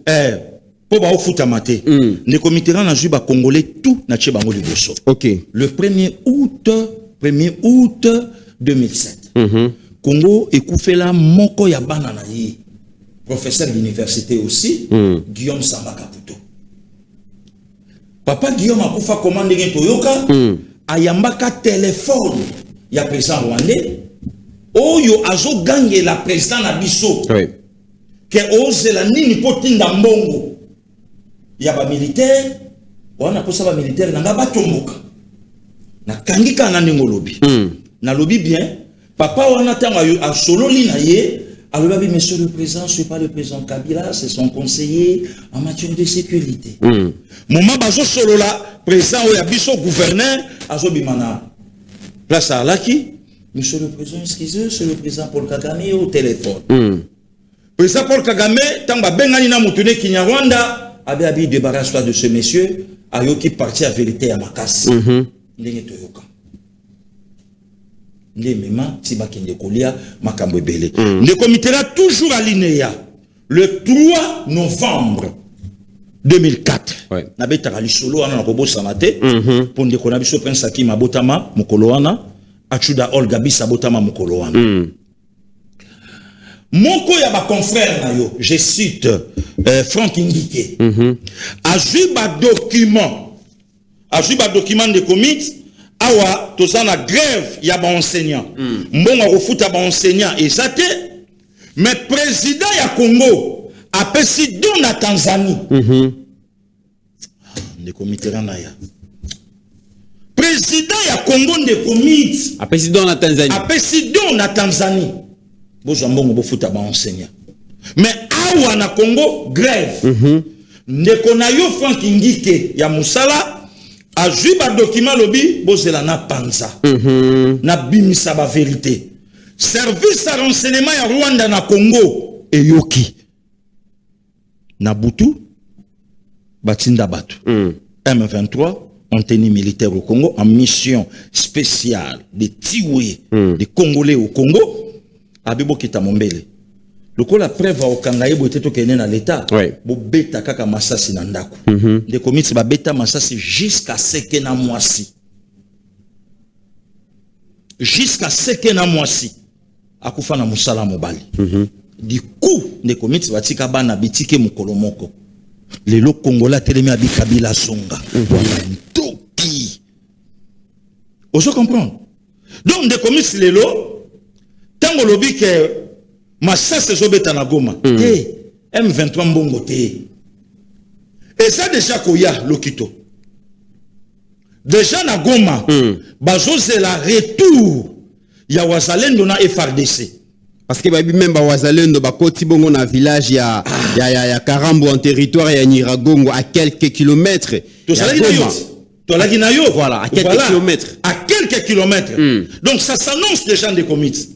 po ba ofuta mate ne comité na juba congolais tout na tche bango liboso OK le 1er août 2007 Congo ekufela moko ya bana na yi professeur d'université aussi Guillaume Samba Kaputo papa Guillaume akufa commande ngento yoka ayambaka téléphone ya président rwandais oyo azo gange la président na biso Oui. que ose la nini potinda mbongo ya ba militaire wana posa ba militaire nanga batomboka na kangika na ningo lobi na lobi bien papa wana tanga a solo lina ye alobi monsieur le président je suis pas le président Kabila c'est son conseiller en matière de sécurité moment bazo solo la président oya biso gouverneur azo bimana place à Laki. Monsieur le président, excusez, c'est le président Paul Kagame au téléphone. Président Paul Kagame, tant que Bengani na mutune Kinyarwanda, abi débarrasse-toi de ce monsieur, ayoki parti à vérité à Makasi. Ndenge toyoka. Ndemema tiba kende kolia makambo belé. Le comité là toujours alinéa le 3 novembre 2004. Ouais. Na betaka lisolo ana na kobosa mate pour ndeko na biso prince Akima botama mokolo wana. Achuda Olga Bisa botama mukolo wana. Moko ya ba confrère na yo, je cite Franck Ngike. Ajuba document de commit awa tozana grève ya ba enseignant. Mbonga kofuta ba enseignant ezate mais président ya Congo apesi don na Tanzanie. De comité na ya. Président ya Congo de comite A président na Tanzanie. a président na Tanzanie. Bozo mbongo bofuta ba enseignant. Mais awa na Congo grève. Ndeko na yo Franck Ngike ya Musala a jui ba document lobi bozela na panza. Na bimisa ba vérité. Service à renseignement ya Rwanda na Congo eyoki. Na Butu batinda batu. M23 en tenue militaire au Congo, en mission spéciale de tuer des Congolais au Congo, Abibo Kita Mombele. Le coup la preuve au Kangaye boite to kene na l'état. Bo beta kaka masasi na ndako. De commis ba beta masasi jusqu'à seke na mwasi. Jusqu'à seke na mwasi. Akufa na musala mobali. Du coup, de commis batika bana bitike mukolo moko. Les lots congolais télémé à Kabila Songa. Toki. Vous comprenez? Donc, des commis les lots, tant que l'objet que ma chasse est na Goma, M23 Mbongo te. Et ça déjà koya Lokito. Déjà na Goma, bazo c'est la retour. Ya wazalendo na FRDC. Parce que même Wazalendo bakoti bongo na village ya Karambo en territoire ya Nyiragongo à quelques kilomètres. Voilà, à quelques kilomètres. À quelques kilomètres. Donc ça s'annonce déjà des comités.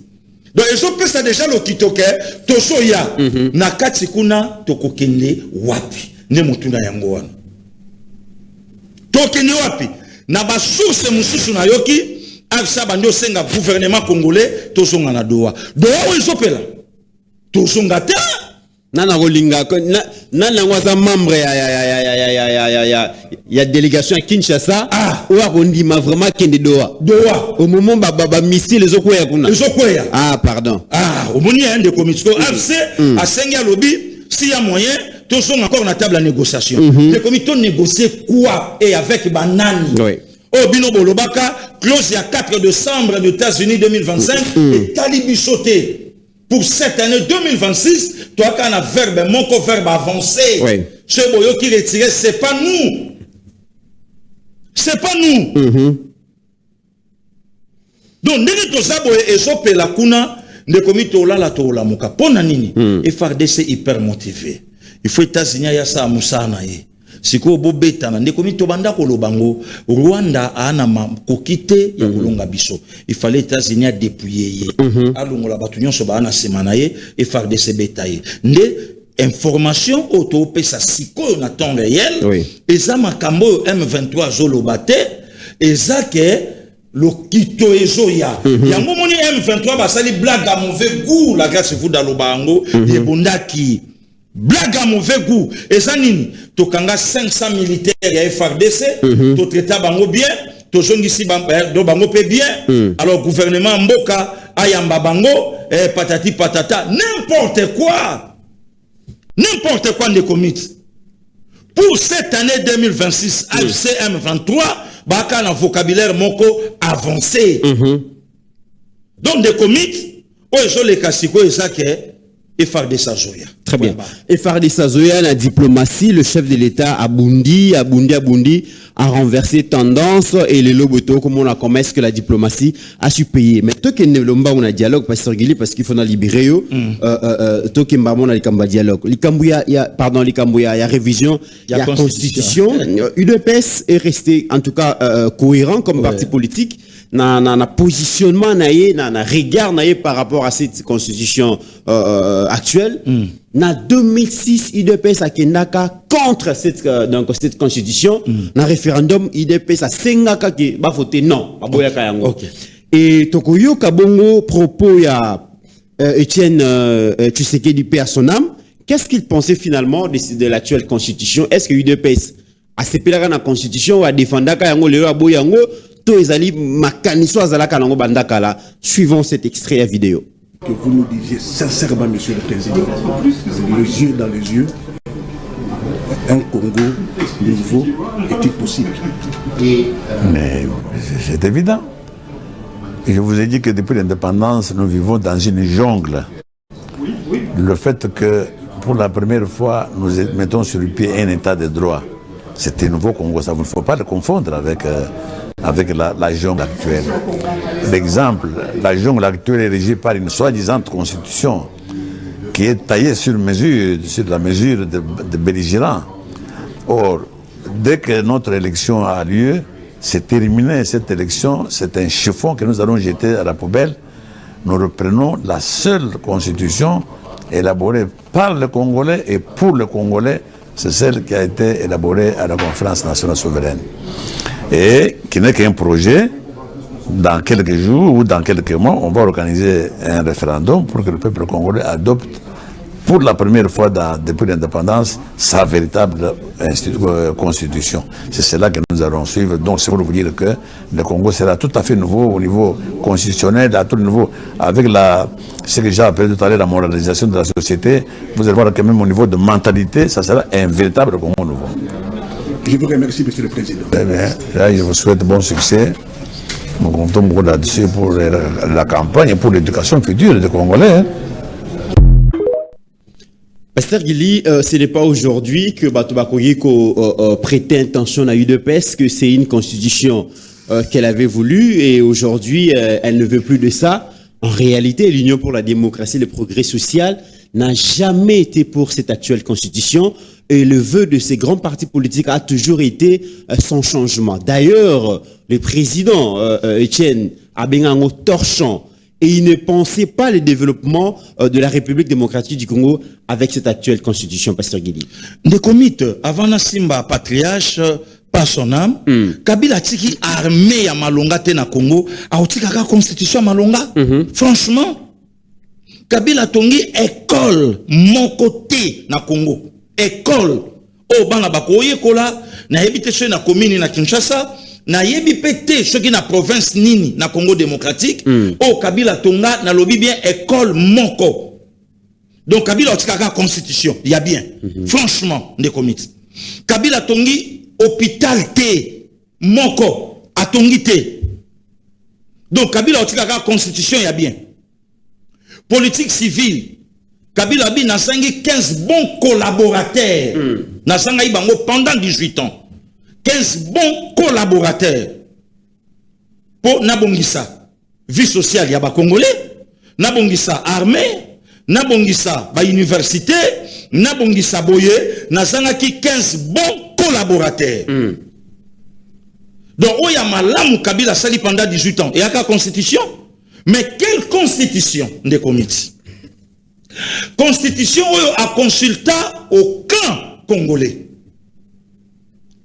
Donc ils ont ça déjà le kitoke tosoya na katikuna tokokende wapi ne mutuna yango wana. Tokende wapi na ba source mususu na yoki Afsa bando senga gouvernement congolais tozonga na doa. Doa oizopela. Tozonga ta nana rolinga nana waza membre ya délégation à Kinshasa ou a rondima vraiment kende doa. Doa au moment ba missile ezokoya kuna. Ezokoya. Ah pardon. Au moni un de commission Afsa a senga lobby s'il y a moyen tozonga encore na table à négociation. Les comités négocier quoi et avec banani. Oui. Oh, Bino Bolobaka, clause il y a 4 décembre des États-Unis 2025, et Talibi sauté. Pour cette année 2026, toi, quand on a verbe, mon verbe avancé, ce boyo qui retiré, c'est pas nous. C'est pas nous. Donc, n'est-ce pas ça, et sope la kuna, ne komito la tola muka. Pona nini, et FARDC hyper motivé. Il faut États-Unis, ya sa musana ye. Siko bobeta na ndeko mito banda ko lobango Rwanda ana kokite ya kolonga biso il fallait États-Unis dépouiller alongo la batu nyonso ba na semana ye et FARDC beta ye nde information auto pesa siko na temps réel eza makambo M23 zolobate eza ke lokito ezoya yango moni M23 basali blague à mauvais goût la grâce vous dalobango ye bondaki blague à mauvais goût. Et ça, tokanga 500 militaires à FARDC, to traita bango bien, to jongisi bango pe bien. Alors, gouvernement Mboka, ayamba bango, patati patata, n'importe quoi. N'importe quoi de comités. Pour cette année 2026, AFCM 23, baka un vocabulaire moko avancé. Donc, des comités, les Kassiko et ça et FARDC Zoya. Très bien. Et FARDC Zoya, la diplomatie, le chef de l'État a renversé tendance et les lobotos, comme on a comment est-ce que la diplomatie a su payer. Mais toi qui n'es on a dialogue, Pasteur Guili, parce qu'il faut libérer toi qui on a dialogue. Il y a révision, il y a constitution. UDPS est resté en tout cas cohérent comme parti politique. Na positionnement na regard par rapport à cette constitution actuelle. Na 2006 IDPS a kendaka contre cette constitution. Na référendum IDPS a sengaka ki ba voter non aboyaka yango. Et tokoyo kabongo propos ya Etienne Tshisekedi paix à son âme. Qu'est-ce qu'il pensait finalement de l'actuelle constitution? Est-ce que UDPS a sepelaka na constitution ou a défendaka yango lelo aboya yango? Suivons cet extrait à vidéo. Que vous nous disiez sincèrement, Monsieur le Président, les yeux dans les yeux, un Congo nouveau est-il possible? Mais c'est évident. Et je vous ai dit que depuis l'indépendance, nous vivons dans une jungle. Le fait que, pour la première fois, nous mettons sur le pied un état de droit, c'était nouveau Congo. Ça, il ne faut pas le confondre avec la jungle actuelle. L'exemple, la jungle actuelle est régie par une soi-disant constitution qui est taillée sur la mesure de belligérants. Or, dès que notre élection a lieu, c'est terminé cette élection, c'est un chiffon que nous allons jeter à la poubelle. Nous reprenons la seule constitution élaborée par le Congolais et pour le Congolais, c'est celle qui a été élaborée à la conférence nationale souveraine. Et qui n'est qu'un projet, dans quelques jours ou dans quelques mois, on va organiser un référendum pour que le peuple congolais adopte pour la première fois depuis l'indépendance sa véritable constitution. C'est cela que nous allons suivre. Donc c'est pour vous dire que le Congo sera tout à fait nouveau au niveau constitutionnel, à tout niveau, avec ce que j'ai appelé tout à l'heure la moralisation de la société. Vous allez voir que même au niveau de mentalité, ça sera un véritable Congo nouveau. Je vous remercie, Monsieur le Président. Eh bien, là, je vous souhaite bon succès. Nous comptons beaucoup là-dessus pour la campagne et pour l'éducation future des Congolais. Pasteur Guili, ce n'est pas aujourd'hui que Batobakoyeko prêtait intention à UDPS, que c'est une constitution qu'elle avait voulu et aujourd'hui elle ne veut plus de ça. En réalité, l'Union pour la démocratie et le progrès social n'a jamais été pour cette actuelle constitution et le vœu de ces grands partis politiques a toujours été sans changement. D'ailleurs, le président Etienne Abengango torchant et il ne pensait pas le développement de la République démocratique du Congo avec cette actuelle constitution, Pasteur Guili. Des comites, avant Nassimba patriarche, par son âme, Kabila tiki armée ya Malonga te na Congo, a otikaka constitution Malonga. Franchement, Kabila tongi école mon côté na Congo. École au bana bakoye kola na yebite chez na commune na Kinshasa. Na yebi pété ce qui na province nini na Congo démocratique au Kabila tonga na lobi bien école moko. Donc Kabila otikaka constitution, il y a bien. Franchement, des comités. Kabila tongi hôpital té moko atongi té. Donc Kabila otikaka constitution, il y a bien. Politique civile, Kabila bi na sangi 15 bons collaborateurs. Na sanga ibango pendant 18 ans. 15 bons collaborateurs pour Nabongisa, vie sociale yaba congolais, Nabongisa armée, Nabongisa ba université, Nabongisa boye, Nazanga ki 15 bons collaborateurs. Donc, oya malamu Kabila sali pendant 18 ans. Et yaka constitution. Mais quelle constitution de comité? Constitution oyo a consulta aucun Congolais.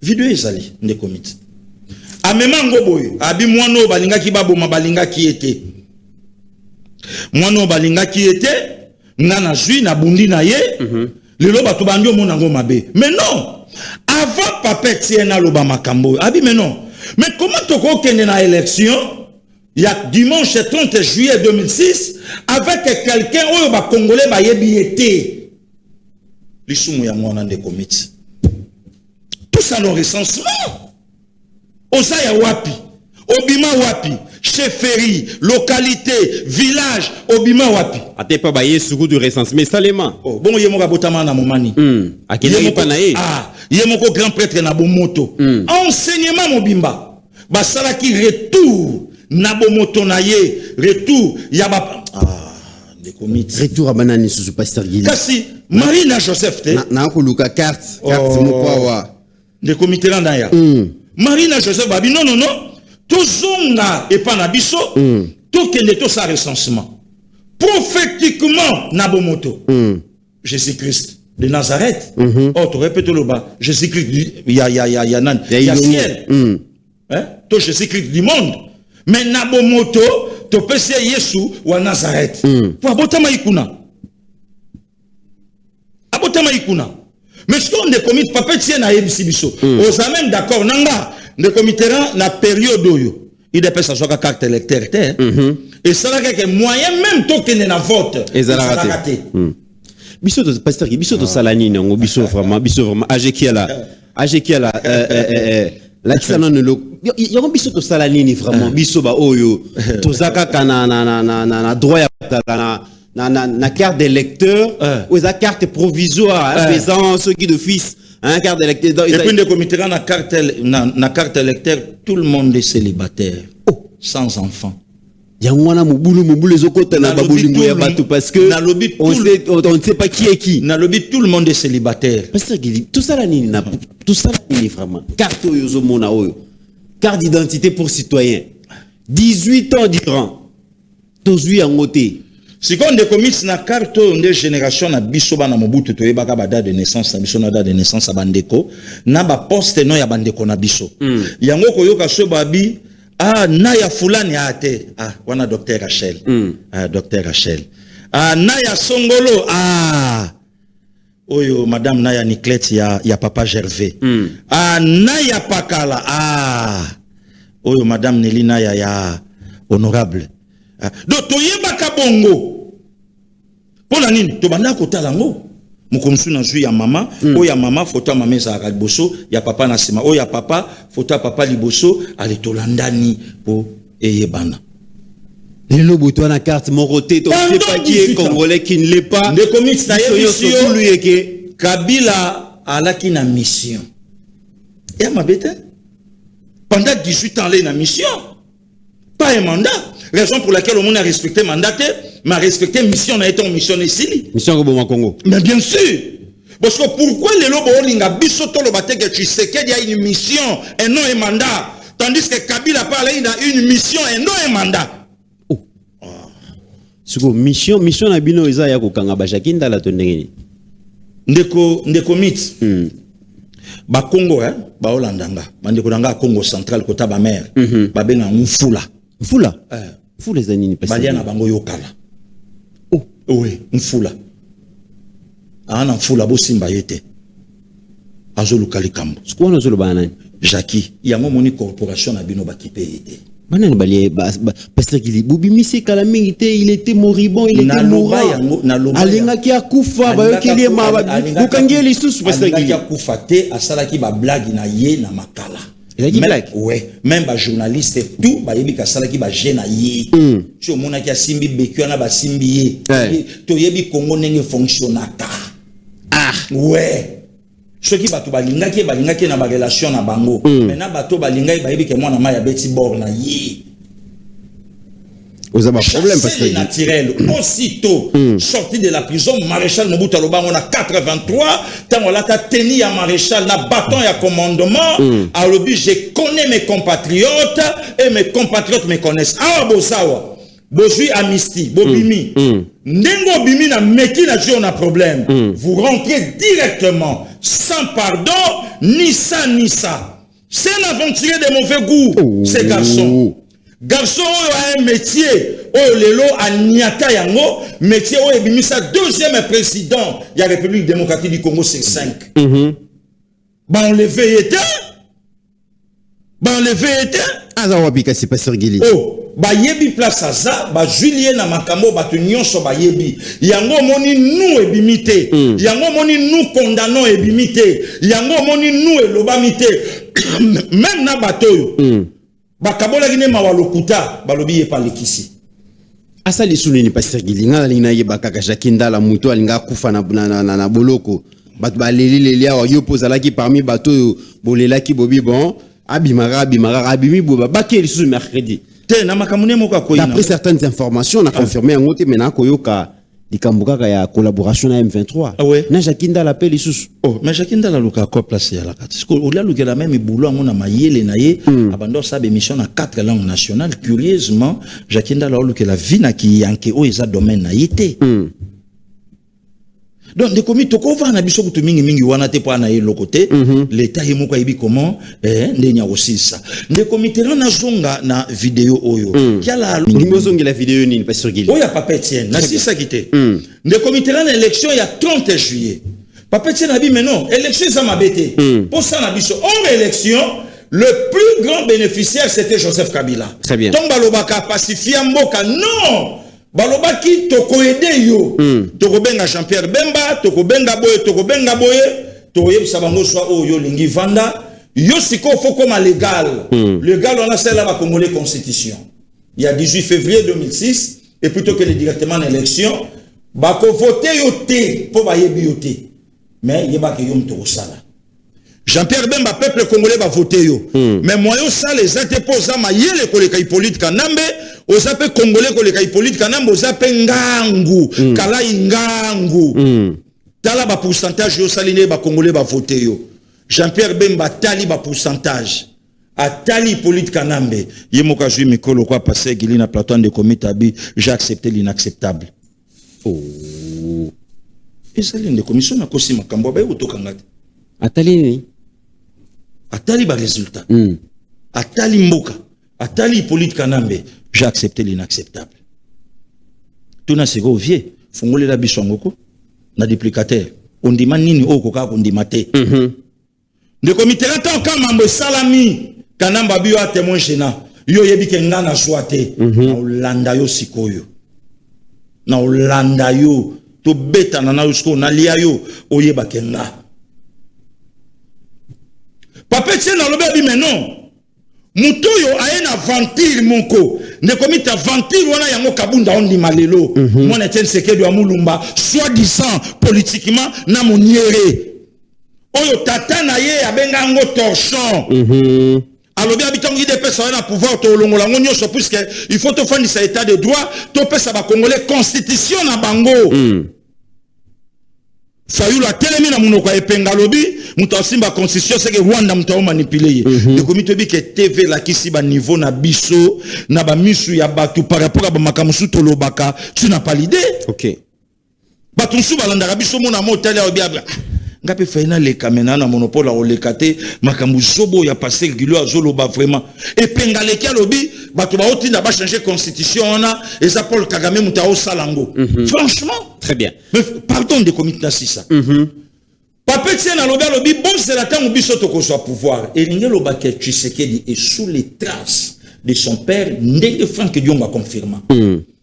Vidéo ezali nde komiti. Amema ngoboyo abi mwano balinga ki baboma balinga ki ete. Mwano balinga ki ete ngana jui na bundi na ye. Lelo bato bandio mona ngo mabe. Mais non. Avant papa tiena loba makambo. Abi mais non. Mais comment toko kende na élection? Il y a dimanche 30 juillet 2006 avec quelqu'un oyo ba congolais ba yebi ete. Lisumu ya mwana nde komiti. Tout ça le recensement. Osaya wapi, Obima wapi, chefferie, localité, village, obima wapi. Ate pas baye sous du recensement salema. Oh, bon yé moka botama na momani. Akina pa na ye. Ah, yé moko grand prêtre na bomoto. Enseignement mobimba. Basala ki retour na bomoto na ye, retour ya ba des comités. Retour à banane sous pasteur Guili. Kasi Marina Joseph te. Na ko luka carte moko wa. Des comités là ya. Marina Joseph babi non. Tozonga et pas na biso. To kende to sa recensement. Prophétiquement na bomoto. Jésus-Christ de Nazareth. Oh, tu répètes le bas. Jésus-Christ il y a ciel. Hein? To Jésus-Christ du monde. Mais na bomoto to pese Yesu wa Nazareth. Pour abotama ikuna. Abotama ikuna. Mais ce qu'on est commis papa tient na yebisi biso. Aux amène d'accord nanga. Ne committera la période où il dépêche sa joie carte électeur. Et ça là que moyen même token na vote. Et ça l'a raté. Biso to pasteur qui biso to salani ngo biso vraiment ajekiala la kisana no yo biso to salani ni vraiment biso ba oyo to zaka kana na droit ya na carte d'électeur ou la carte provisoire faisant ceux qui de fils carte d'électeur et puis de comité na carte électeur tout le monde est célibataire sans enfant. Yangwana mobulu ezokota na babolingo ya bato parce que on ne sait pas qui est qui. Na lobby tout le monde est célibataire. Parce que tout ça là ni vraiment. Carte oyo mona oyo. Carte d'identité pour citoyen. 18 ans durant. Tozui yango te. Si on de commit na carte de génération na biso bana mobutu to yebaka ba date de naissance na biso na date de naissance bandeko na ba poste no ya bandeko na biso. Yango koyoka so babi Naya Fulani ate. Wana Docteur Rachel. Docteur Rachel. Naya Songolo. Oyo, Madame Naya Niclette, ya Papa Gervais. Naya Pakala. Oyo, Madame Nelly Naya, ya Honorable. Donc, toyeba kabongo. Pona nini, tobanda kotalango. Mukomsu na zui ya mama, oya mama fota mameza akaliboso, ya papa na sima, oya papa fota papa liboso, ale tolandani po eyebana. Le lobo toi na carte moroté, tu sais pas qui est congolais, qui ne l'est pas. De comics na yebisio, Kabila alaki na mission. Et ma bête, pendant 18 ans, il a une mission. Pas un mandat. Raison pour laquelle le monde a respecté mandat, mais a respecté mission, on a été en mission ici. Mission au Congo. Mais bien sûr. Parce que pourquoi les lobos linga bisoto le bate que tu sais qu'il y a une mission et non un mandat, tandis que Kabila parle il a une mission et non un mandat. Suko mission na bino eza ya kokanga bashakinda la tondengeni. Ndeko mit. Ba Congo ba Holandanga, bandeko nanga Congo central kota ba mer, ba benga mfula. Mfula. Mfula za nini pesa? Balia na bango yokala. Oui, mfula. Ana mfula bo simba yete. Azolu kalikambo. Siko na zolo bana nani? Jackie, yango moni corporation na bino bakipe yete. Banani balié pasteur Gili bubimisi kala mingi te, il était moribond, il était mourant. Alinga ki akufa ba yokeli ma ba bukangeli susu pasteur Gili. Alinga ki akufa te asalaki ba blague na ye na makala. Il a dit blague. Ouais, même ba journaliste et tout ba yebi kasalaki ba gena ye. Tu omona ki asimbi beku na ba simbi ye. To yebi Congo nenge fonctionnaka. Ouais. Ce qui va tout balingaki na ba relation na bango. Maintenant bato balingaki ba yebi ke mwana ma ya beti bor na ye. Vous avez un problème parce que naturel aussitôt sorti de la prison maréchal Mobutu Aloba on a 83 tant on l'a tenu à maréchal na bâton ya commandement à l'objet je connais mes compatriotes et mes compatriotes me connaissent bosawa bozui amnistie bobimi ndengo bimi na meki na on a problème vous rentrez directement sans pardon ni ça c'est un aventurier de mauvais goût ces garçons. Garçon a un métier, lelo a niata yango, métier ebimisa deuxième président de la République démocratique du Congo c'est 5. Ba enlevé était. Azawabika c'est pasteur Gili. Ba yebi place aza, ba Julien na makambo ba nyonso ba yebi. Yango moni nous ebimité. Yango moni nous condamnons ebimité. Yango moni nous elobamité. Même na batoyo. Bakabola gine mawalokuta, balobi ye pa lekisi. Asa lisuni ni Pasteur Gili, nga lina ye bakaka Jakinda la muto alinga kufa na boloko. Bat baleli lelia wa yo pozalaki parmi bato bolelaki bobi bon, abimara abimi boba bakeli sous mercredi. Te na makamune moka koyina. D'après certaines informations, on a confirmé en ngote mena koyoka likambuka ya collaboration na M23. Ah ouais. Na Jakinda l'appelle sous. Oh, mais Jakinda la luka ko place ya la carte. Parce que au la luka la même boulot ngona mayele na ye, abandon sa émission na 4 langues nationales. Curieusement, Jakinda la luka la vie na ki yanke o eza domaine na yité. Donc de komi toko va na biso kutu mingi wana te po na ye lokote, l'état yemo kwa ibi comment ndenya aussi ça. De komi tera na zonga na vidéo oyo. Kia la Ngimozongi la vidéo nini Pasteur Gili. Oya Papa Etienne, na si ça quitté. De komi tera na élection il y a 30 juillet. Papa Etienne a dit mais non, élection ça m'a bêté. Pour ça na biso hors élection, le plus grand bénéficiaire c'était Joseph Kabila. Très bien. Tomba lobaka pacifier mboka non. Balobaki toko ede yo toko benga Jean-Pierre Bemba toko benga boye to yebisa bango swa oyo lingi vanda yo siko faut comme légal légal on a celle là Congolais constitution il y a 18 février 2006 et plutôt que directement en élection bako voter yo té pour ba yebi yo té mais yeba ke yo mtoko sala Jean-Pierre Bemba peuple congolais va voter yo mais moi yo ça les interposa ma yele koleka Hippolyte Kanambe ozape congolais koleka Hippolyte Kanambe ozape ngangu kala ngangu tala ba pourcentage yo saline ba congolais va voter yo Jean-Pierre Bemba tali ba pourcentage atali Hippolyte Kanambe yemoka jui mikolo kwa passer Gili na plateau de comité abi j'ai accepté l'inacceptable et ça l'une de commission na kosi makambo ba utokangati Atali atali ba résultat atali mboka atali Hippolyte Kanambe j'ai accepté l'inacceptable tout na sego vieux fongole la bisongoko na duplicateur on dit nini okoka ko ndimate de comité tant ka mambo salami Kanamba bio a témoin chena yo yebike ngana swate na olanda yo sikoyo na olanda yo to beta na usko na lia yo oyeba kenga Papa Etienne na lobe bi mais non mutoyo aena ventir moko ne komita ventir wana yango kabunda ondi malelo mwana Etienne Tshisekedi wa Mulumba soi-disant politiquement na moniere oyo tata na ye abenga ngo torchon alobi abitangi de pesa na pouvoir to longola ngonyo so puisque il faut to fandi sa état de droit to pesa ba congolais constitution na bango Fayula telemi na munoko epenga lobi mutasimba constitution c'est que Rwanda mutao manipuler de comité bi ke TV la kisi ba niveau na biso na ba misu ya batu par rapport à ba makamusu to lobaka tu n'as pas l'idée OK batu su balanda biso mona motali obi abla ngape faina le kamena na monopole o lekate makamu zobo ya passer Gilo azoloba vraiment epenga le lobi batu ba otinda ba changer constitution na eza Paul Kagame mutao salango franchement très bien mais pardon de comité na sisa Papa Etienne na lobi bon c'est la temps biso to ko soit pouvoir et ngelo ba ke Tshisekedi est sous les traces de son père ndenge Franck Dionga confirma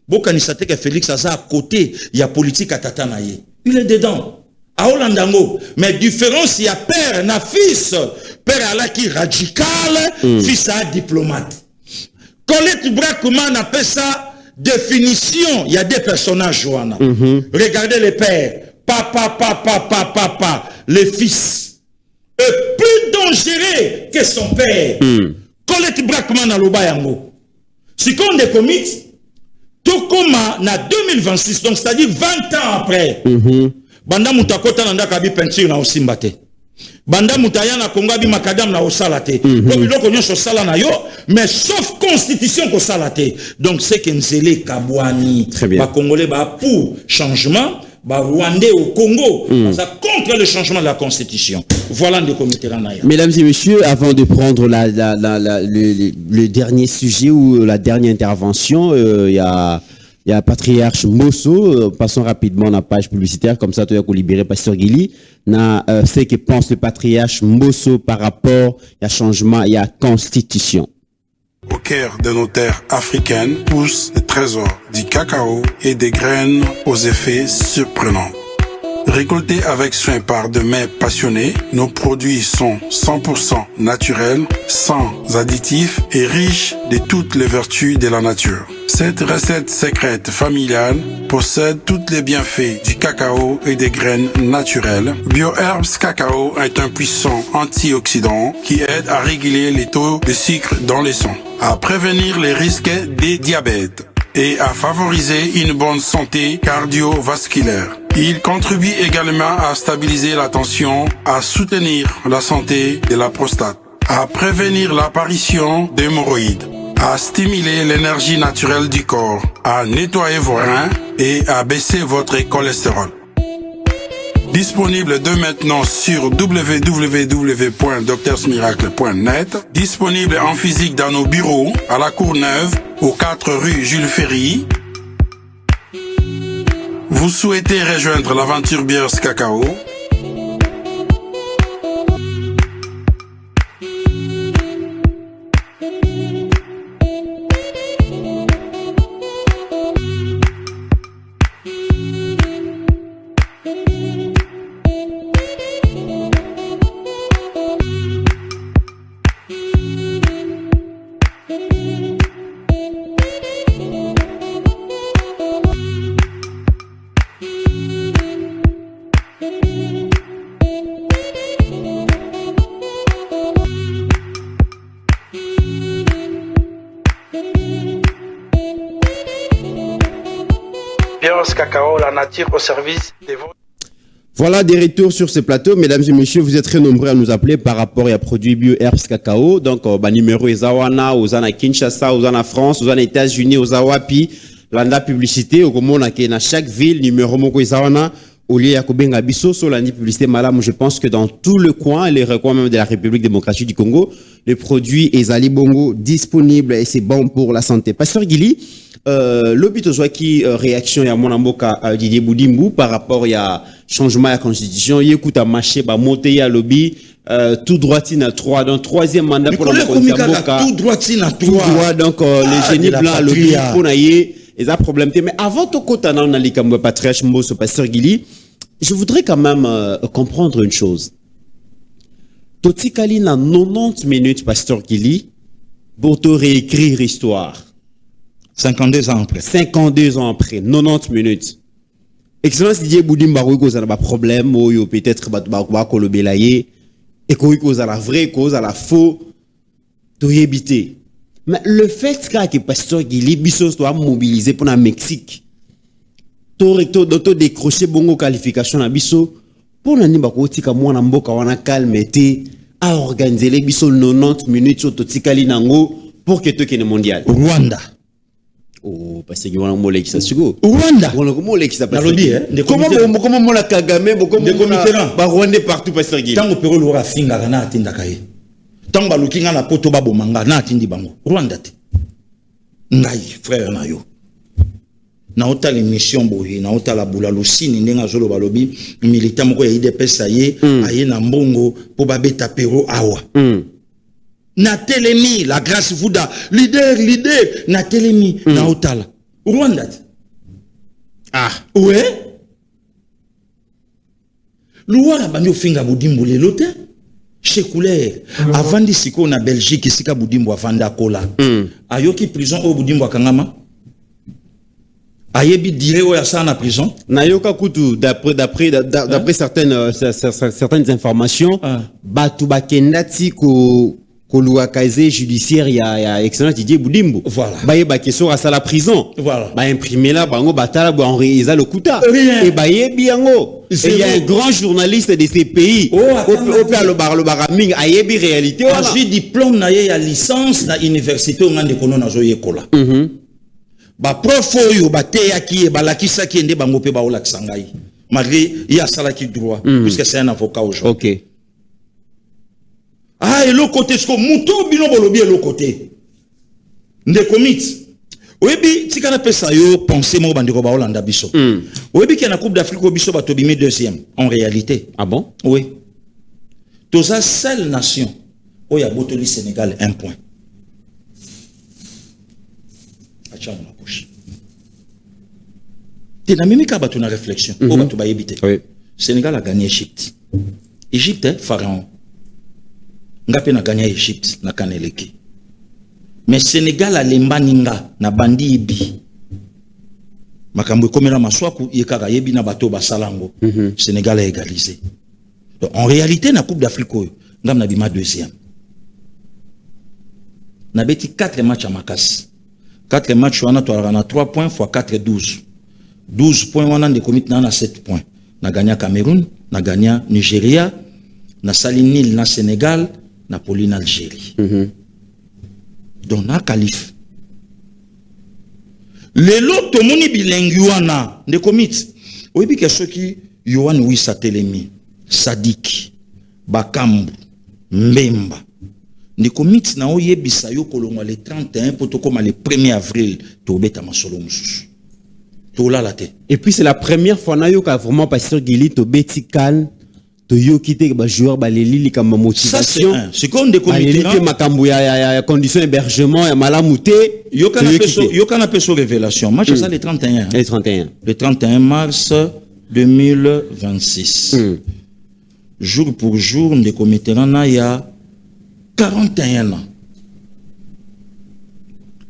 bokanisa te que Félix aza à côté il y a politique à tata na ye il est dedans à Olandango mais différence il y a père na fils père ala qui radical fils à diplomate Colette Brackman appelle ça définition il y a des personnages Joanna regardez les pères papa le fils est plus dangereux que son père Colette Brackman à Lobayango si qu'on est comique tout comme na 2026 donc c'est-à-dire 20 ans après banda mutakota na ndaka bi peinture na osimbate banda mutaya na konga bi makadam na osalate comme biloko nyonso sala na yo mais sauf constitution ko salate donc c'est que nzele kabwani ba congolais ba pour changement ba rwandais au Congo ça contre le changement de la constitution voilà des comités ranaya. Mesdames et messieurs, avant de prendre le dernier sujet ou la dernière intervention, il y a Patriarche Mbosso, passons rapidement la page publicitaire, comme ça tu vas libérer Pasteur Gili. Ce que pense le Patriarche Mbosso par rapport à changement et à constitution. Au cœur de nos terres africaines poussent des trésors, du cacao et des graines aux effets surprenants. Récoltés avec soin par de mains passionnées, nos produits sont 100% naturels, sans additifs et riches de toutes les vertus de la nature. Cette recette secrète familiale possède tous les bienfaits du cacao et des graines naturelles. BioHerbs Cacao est un puissant antioxydant qui aide à réguler les taux de sucre dans le sang, à prévenir les risques des diabètes et à favoriser une bonne santé cardiovasculaire. Il contribue également à stabiliser la tension, à soutenir la santé de la prostate, à prévenir l'apparition d'hémorroïdes, à stimuler l'énergie naturelle du corps, à nettoyer vos reins et à baisser votre cholestérol. Disponible dès maintenant sur www.docteursmiracle.net. Disponible en physique dans nos bureaux, à la Courneuve, aux 4 rue Jules Ferry. Vous souhaitez rejoindre l'aventure Biers Cacao? Biers Cacao, la nature au service de vos... Voilà des retours sur ce plateau. Mesdames et messieurs, vous êtes très nombreux à nous appeler par rapport à produits BioHerbs Cacao. Donc, numéro Ezawana, Ozana Kinshasa, Ozana France, Ozana États-Unis, Ozawapi, Landa Publicité, Okomona qui est dans chaque ville, numéro Moko Ezawana, Olie Yakobenga Bisso, Solani Publicité Malam. Je pense que dans tout le coin, les recoins même de la République démocratique du Congo, les produits Ezali Bongo disponibles et c'est bon pour la santé. Pasteur Gili, l'obitozwaki réaction ya mon amboka Didier Boudimbu par rapport à changement à la constitution, il écoute à marché ba monter à lobby tout droitine à 3 dans troisième mandat pour la amboka tout droitine à 3 tout droit donc les génies blancs à lobby pour naïe et un problème mais avant tout côté dans la likambo patriarche Mbosso pasteur Gili, je voudrais quand même comprendre une chose. Totikali na 90 minutes pasteur Gili pour te réécrire histoire. 52 ans après. 52 ans après, 90 minutes. Excellence Didier Boudimba, il y a un problème, peut-être qu'il y a et qu'il y a la vraie cause, la faux, de éviter. Mais le fait que le pasteur Gili Bissos doit mobiliser pour le Mexique, de décrocher bongo qualification à Bisso, pour nous dire moi na mboka wana calme à organiser les Bisso 90 minutes sur Totikali Nango pour que tu aies le mondial. Rwanda. Oh, parce que on a molé qui ça sugo. Rwanda. On a molé qui ça passe. Comment mon la Kagame, comment Rwanda partout parce que tant opéro lora finga na atinda kai. Tant ba lukinga na poto ba bomanga na atindi bango. Rwanda te. Ngai frère na yo. Na ota l'émission boye, na ota la bula lusini ndenga zolo balobi militant moko ya IDPS aye na mbongo po ba beta pero awa. Na telemi la grâce Vouda leader na telemi na otala Rwanda ouais Luara bandi ofinga Boudimbo lelo te chez Couleur avant disiko na Belgique sika Boudimbo avanda kola ayoki prison au Boudimbo akangama ayebi dire o ya sa na prison na yoka kutu d'après certaines informations batu bakendati ko Kolua Kaze judiciaire ya excellence Didier Boudimbo. Voilà. Baye bakeso à la prison. Voilà. Ba imprimer là bango batala ba enregistré le kuta. Et baye biango. Et il y a un grand journaliste de ces pays. Au le baraming ayebi réalité. J'ai diplôme na ya licence na université au ngande kono na zo yekola. Ba prof yo ba te yaki ba lakisa ki ende bango pe ba ola kisangai. Malgré il y a ça là qui droit puisque c'est un avocat aujourd'hui. OK. Ah, et l'autre côté, ce que Moutou Bino Bolobi est l'autre côté. Nde commit. Oebi, si kana pesa yo penser mo bandiko ba Hollanda biso. Oebi ki na Coupe d'Afrique au biso ba tobimi deuxième en réalité. Ah bon? Oui. Toza seule nation où il y a Botoli Sénégal 1 point. Acha na poche. Te na mimi ka ba tu na réflexion. O ba tu ba yebite. Oui. Sénégal a gagné Égypte. Égypte, Pharaon. Ngapé na gagné Égypte, na Kaneleki. Mais Sénégal a lembaninga, na bandi ibi. Makambo komela maswaku, yekaka yebi na bato basalango. Sénégal a égalisé. Donc, en réalité, na Coupe d'Afrique, ngam na bima deuxième. Na beti 4 matchs à Makas. 4 matchs, on a 3 points fois 4, 12. 12 points, on a des commits, on a 7 points. Na gagné Cameroun, na gagné Nigeria, na Salinil, na Sénégal, na Pauline Algérie. Donc, na Calif. Les lots, tout le monde bilingue, des commits. Oui, puis que ceux qui, Yohan Wissa Telemi, Sadik, Bakambu, Mbemba, des commits, na oye bisayo kolonga le 31, pour tout comme le 1er avril, tout bête à ma solo moussous. Tout là la tête. Et puis c'est la première fois na yo ka vraiment pasteur Guili to beti kan to yo kité ba joueur ba leli comme motivation. Ça c'est comme des comités. Leli makambu ya condition hébergement ya malamouté. Yo kana peso révélation. Match ça le 31. Le 31. Le 31 mars 2026. Jour pour jour des comités là il y a 41 ans.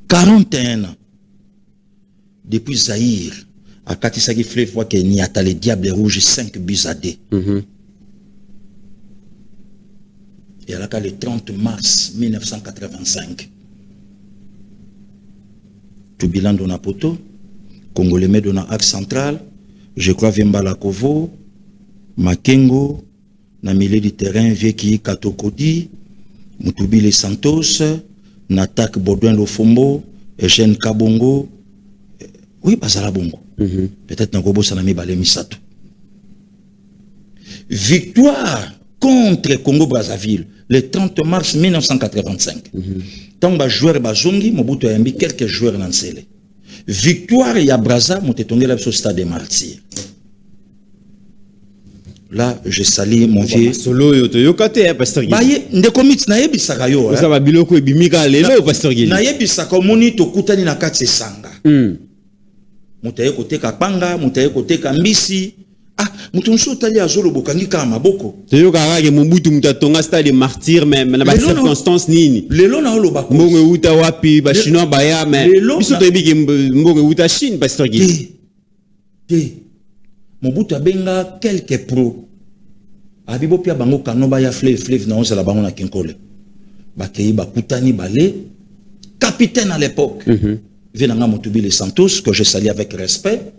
41 ans. Depuis Zaïre, à Katisagi Fleuve, voit qu'il n'y a pas les Diables Rouges 5 buts à 2. Et à la le 30 mars 1985, tout bilan de Napoto, Congolais de na axe central, je crois Vimbala Kovo, Makengo, na milieu du terrain, Vieki Katokodi, Mutubile Santos, Natak Baudouin Lofombo, Eugène Kabongo, oui, Bazala Bongo. Peut-être Nagobo Sanami Balé Misato. Victoire contre Congo-Brazzaville le 30 mars 1985. Tant que joueur Bazongi, Mobutu a mis quelques joueurs dans le victoire et à Brazza, Moutetonger au stade des Martyrs. Là, je salue mon vieux. Solo yo kate pasteur Guili. Baye ndekomit na yebi sakayo. Ça va biloko ebimika lelo pasteur Guili. Na yebi sakomoni to kutani na kati sanga. Mutaye kote kapanga, mutaye kote kambisi. Ah, mutumso tali azolo bokangi ka maboko. Toyo karage Mobutu mutatonga stade martyr même na ba circonstance nini. Lelo na holo bako. Mbongo uta wapi ba chinois baya mais biso to yebi mbongo uta Chine pasteur Guili. Mobutu abenga quelques pros. Abibo pia bango kanoba ya fleuve na onze la bango na Kinkole. Bakei bakutani balé capitaine à l'époque. Venanga Mutubile Santos que je salue avec respect.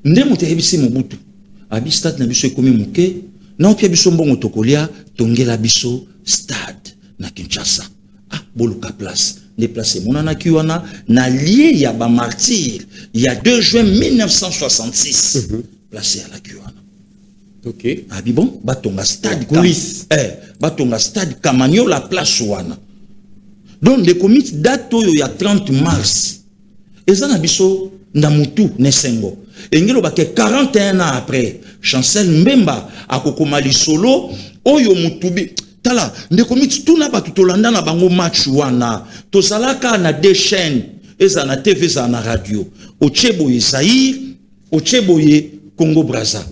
Nde mutebisi Mobutu. Abi stade na biso ekomi muke, na opia biso mbongo tokolia tongela biso stade na Kinshasa. Ah, boluka place. Les places monana kiwana na lié ya ba martyr. Il y a 2 juin 1966. Placé à la kiwana. OK. Abi bon, batonga stade Coulis. Batonga stade Kamanyo la place wana. Donc les comités date il y a 30 mars. Ezana biso na mutu nesengo. Engelo ba 41 ans après, Chancel Mbemba akokoma lisolo oyo mutubi. Tala, ndekomiti tuna ba tutolanda na bango match wana. Tozalaka na 2 chaînes, eza na TV eza na radio. Ocheboye Zaïre, Ocheboye Congo Brazza.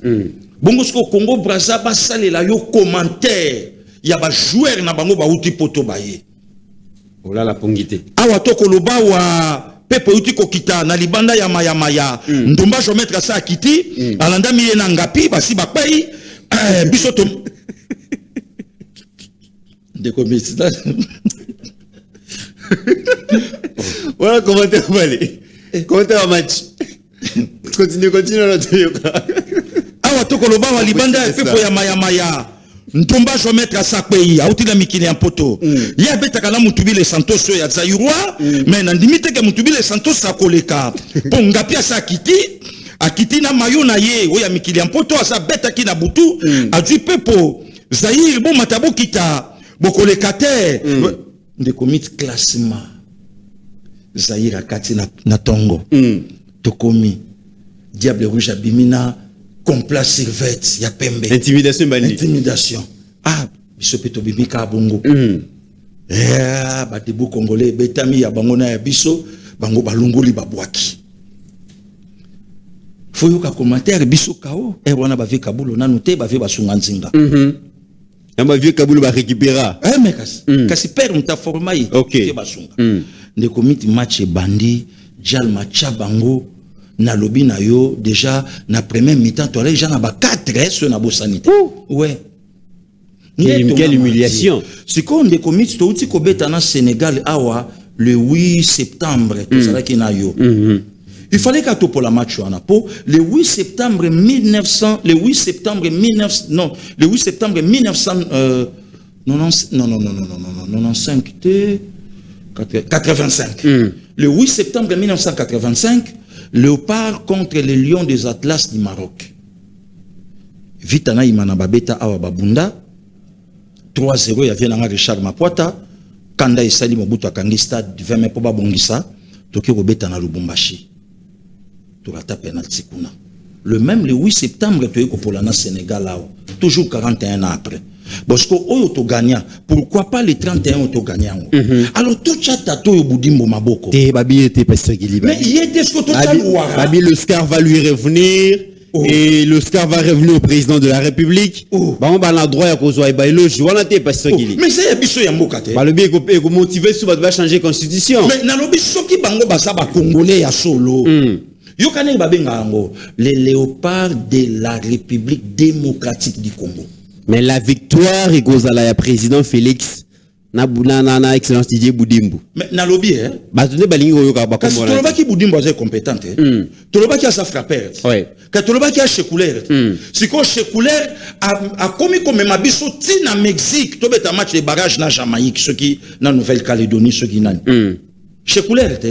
Bongo sko Congo Brazza ba salela yo commentaire. Ya ba joueur na bango ba uti poto baye. Ola la pongité. Awa toko loba wa pepe uti kokita na libanda ya maya ndomba jo mettre ça akiti alanda miye na ngapi basi bapai biso to de comité. Voilà commentaire balé. Commentaire match. Continue notre yoga. Awa toko loba wa libanda pepe ya maya ntomba jo mettre ça pays auti la mikili en poto ya betaka na Mutubile Santos ya Zairwa mais na ndimite ke Mutubile Santos akoleka ponga pia sa akiti na mayo na ye oya mikili en poto asa betaki na butu adui pepo Zaire bon matabo kita bokoleka te de comité classement Zaire akati na tongo tokomi Diable Rouge abimina complace Sylvette ya pembe intimidation ah biso peto bibika bongo batebu congolais betami ya bango na ya biso bango balungoli babwaki faut yoka commentaire biso kao wana bave kabulo nanu te bave basunga nzinga Yamba vieux Kaboul va récupérer. mais kasi père mta forma yi te basunga de comité match bandi jal matcha bango na lobi na yo déjà na premier mi-temps to les gens na ba 4 sur na bosanité ouais. Quelle humiliation. C'est qu'on des comités to uti ko beta na Sénégal awa le 8 septembre tout ça qui na yo. Il fallait qu'à tout pour la match en Apo le 8 septembre 1900 le 8 septembre 1900 non le 8 septembre 1900 95 85 le 8 septembre 1985 Léopard contre les Lions des Atlas du Maroc. Vitana imana babeta awa babunda 3-0 il y avait un Richard Mapuata Kanda Isali Mobutu akangi stade 20 mai po babongisa toki kobeta na Lubumbashi. Torata penalty kuna. Le même le 8 septembre tu es pour la Sénégal là toujours 41 ans après. Parce que oyo to gagnant pourquoi pas les 31 auto gagnant. Alors tout chat tato yo budimbo maboko. Te babi était pasteur Giliba. Mais il était ce que total babi le scar va lui revenir. Et le scar va revenir au président de la République. Bah on va l'endroit à cause de l'éloge. On a été pasteur Gili. Mais c'est biso ya mboka te. Bah le bien que motiver sur va changer constitution. Mais na lobi soki bango basa ba congolais ya solo. Yo kaneng babenga ngo les léopards de la République démocratique du Congo. Mais la victoire est cause à la président Félix na excellence Didier Boudimbo. Mais na lobby hein. Bah tu ne balingi oyo ka ba comme on. Toloba ki Boudimbo est compétent hein. Toloba ki a sa frappeur. Ouais. Ka toloba ki a Chekouler. Si ko Chekouler a commis comme mabiso ti na Mexique, to beta match de barrage na Jamaïque, ceux qui na Nouvelle-Calédonie, ceux qui nan. Chekouler te.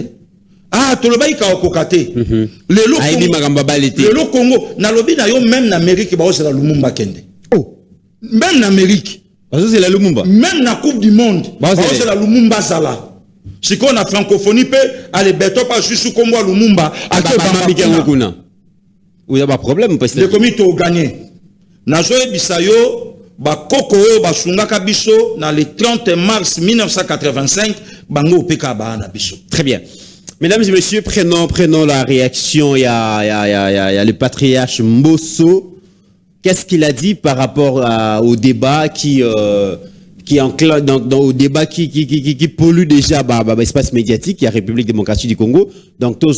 Ah toloba ki ka okokate. Le lo Aïdi magamba balete. Le lo Congo na lobby na yo même na Amérique ba o la Lumumba kende. Oh. Même en Amérique. Parce que c'est la Lumumba. Même dans la Coupe du Monde. C'est la Lumumba Zala. Si on a francophonie, allez, beto pas juste comme moi Lumumba. Vous avez pas de problème parce que le comité a gagné. Nazoe Bisayo, ba Koko, ba Sungaka Biso, dans le 30 mars 1985, Bango Peka ba na Biso. Très bien. Mesdames et messieurs, prenons la réaction. Il y a le patriarche Mbosso. Qu'est-ce qu'il a dit par rapport au débat au débat qui pollue déjà l'espace médiatique, il y a République démocratique du Congo. Donc c'est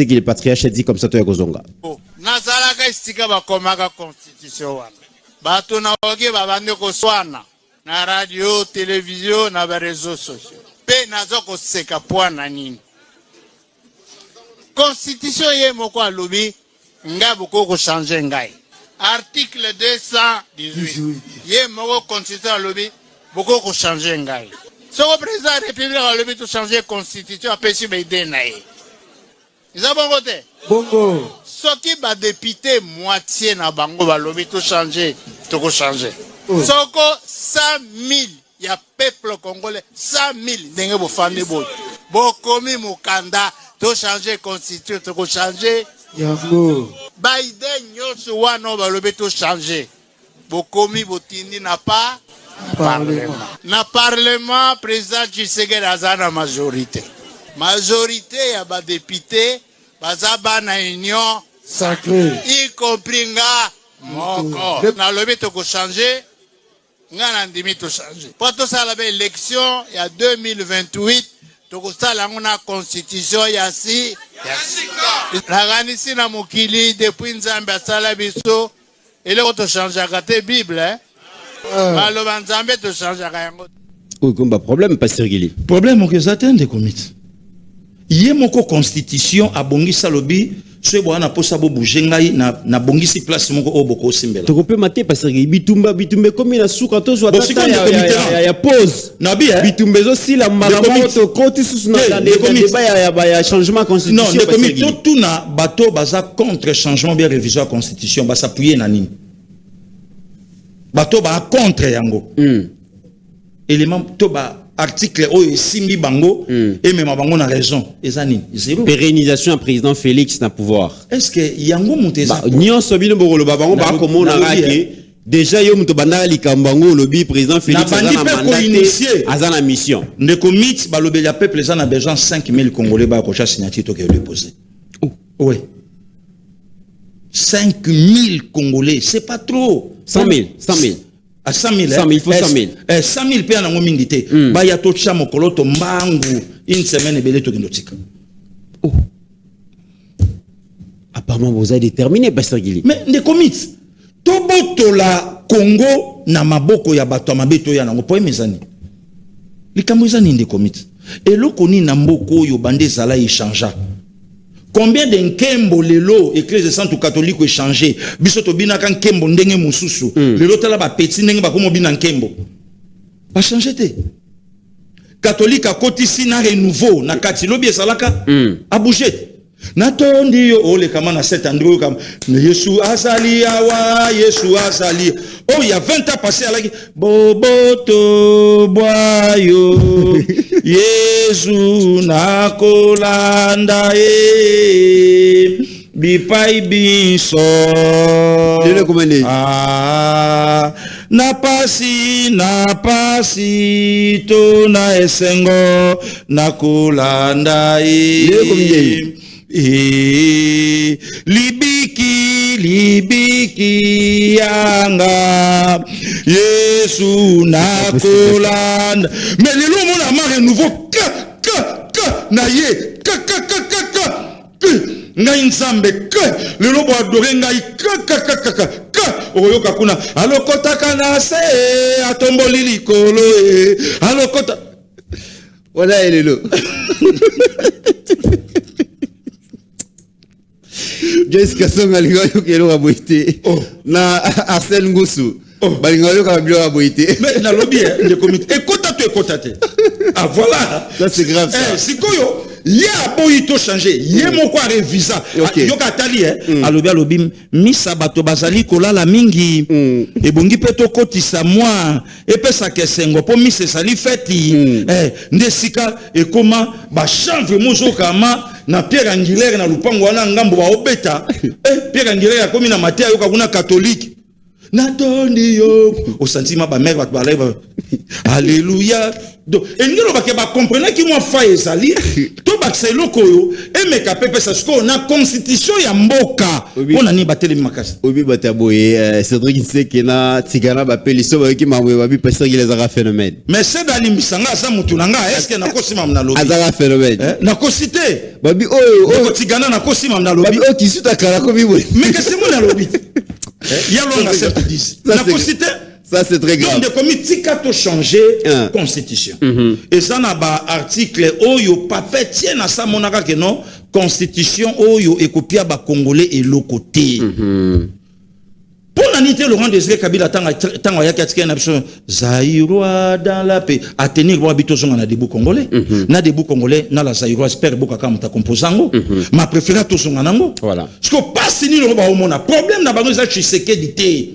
que le patriarche a dit comme ça, toi Kozonga. Nazalaka istika bakomaka constitution wana. Bato na oge babande koswana na radio, télévision na ba réseaux sociaux. Pe nazo koseka pwana nini. Constitution ye moko alobi nga boko ko changer ngai. Article 218. Ye moko constitution alobi boko ko changer ngai. Soko président de la République alobi to changer constitution apesi ba idée na ye. Isa bongo te. Bongo. Soki ba député moitié na bango balobi to changer, to ko changer. Soko 100,000 ya peuple congolais 100,000 ndenge bo fandi bo. Bo komi mukanda to changer constitution, to ko changer. Yango. Biden nyoso wana balobi to changer. Bo komi botindi na pas parlement. Na parlement président Tshisekedi azana majorité. Majorité ya ba député bazaba na union sacrée. Y compris nga moko. Na lobi to ko changer. Nga na ndimi to changer. Po to sala ba élection ya 2028 to ko sala ngona constitution ya si la ganisi na mokili depuis nzambe asala biso ele ko to changer ka te Bible hein. Maloba nzambe to changer ka yango. Oui, comme pas problème pasteur Gili. Problème que ça atteint des comités. Yé moko constitution a bongisa lobi ce bwana posa bo bougengai na bongisi place moko oboko simbela. Tu peux mater parce que bitumba comme il a souka to soit ya pause. Nabi hein. Bitumba aussi la malamu to koti sous na débat ya changement constitution. Non, le comité tout na bateau baza contre changement bien révision constitution ba s'appuyer na nini. Bateau ba contre yango. Élément to ba article oyo simbi bango et même bango na raison ezani zéro pérennisation à président Félix na pouvoir. Est-ce que yango muteza nyon sobino bokolo bango ba comment na raki déjà yo muto banda likambango lobi président Félix azana mission ne commit ba lobeli peuple ezana besoin 5,000 congolais ba ko cha signature to ke déposer. Oui. 5000 Congolais, c'est pas trop. 100 000, 100 000. À 100 000, 100 000, il faut 100 000. 100 000 paya nango mingi te. Ba ya to cha mokolo to mbangu une semaine belé to kindotika. Oh. Apparemment vous avez déterminé Pasteur Gili. Mais des commits. Toboto la Congo na maboko ya bato mabeto ya nango po mezani. Likambo ezani des commits. Et lo koni na mboko yo bande zala échangea. Combien de nkembo lelo église sainte catholique échangé biso to bina kan nkembo ndenge mususu lelo tala ba petit ndenge ba komo bina nkembo ba changer te catholique a kotisi na renouveau na kati lobi esalaka a bouger na tondi yo ole kama na Saint Andrew comme Yesu azali awa Yesu azali oh il y a 20 ans passé à la boboto boyo Yesu na kolanda bipai biso na pasi to na esengo na kolanda libiki yanga Yesu na kolanda mais le lomo na mare nouveau na ye ngai nzambe le lobo adore ngai oyoka kuna alokotaka na se atomboli likolo alokota voilà elelo Jessica Songa lingayo kelo aboite na Arsène Ngusu balingayo ka bilo aboite mais na lobby le comité ekota te ah voilà ça c'est grave ça sikoyo ya boito changer ye moko revisa yoka tali alobi misa bato bazali kolala mingi ebongi pe to kotisa moi epesa kesengo po misa sali feti ndesika ekoma ba chanvre mozoka ma na Pierre Angulaire na lupango wana ngambo ba obeta Pierre Angulaire akomi na Matthieu yoka kuna catholique na tondi yo au sentiment ba mère ba alléluia donc engelo ba ke ba comprendre ki moi fa ezali to ba selo koyo e me kapepe sa sko na constitution ya mboka on ani bateli makasi obi bataboye Cédric Nseke na tigana ba peliso ba ki mamwe ba bi pasteur les ara phénomène mais c'est dali misanga za mutu nanga est-ce que na kosima na lobi azara phénomène na kosité babi oyo tigana na kosima na lobi babi o kisuta kala ko bibo mais que c'est moi na lobi ya longa 7-10 na kosité. Ça c'est très grave. Donc de comité qui changer constitution. Et ça n'a pas article oyo papé tient à ça monaka que non constitution oyo et copia ba congolais et le côté. Pour l'anité Laurent Désiré Kabila tanga ya katika na biso Zaïrois dans la paix à tenir roi bito zonga na debout congolais. Na debout congolais na la Zaïrois espère boka kama ta composango. Ma préférée to zonga nango. Voilà. Parce que pas sini le ba omona problème na bango za Tshisekedi té.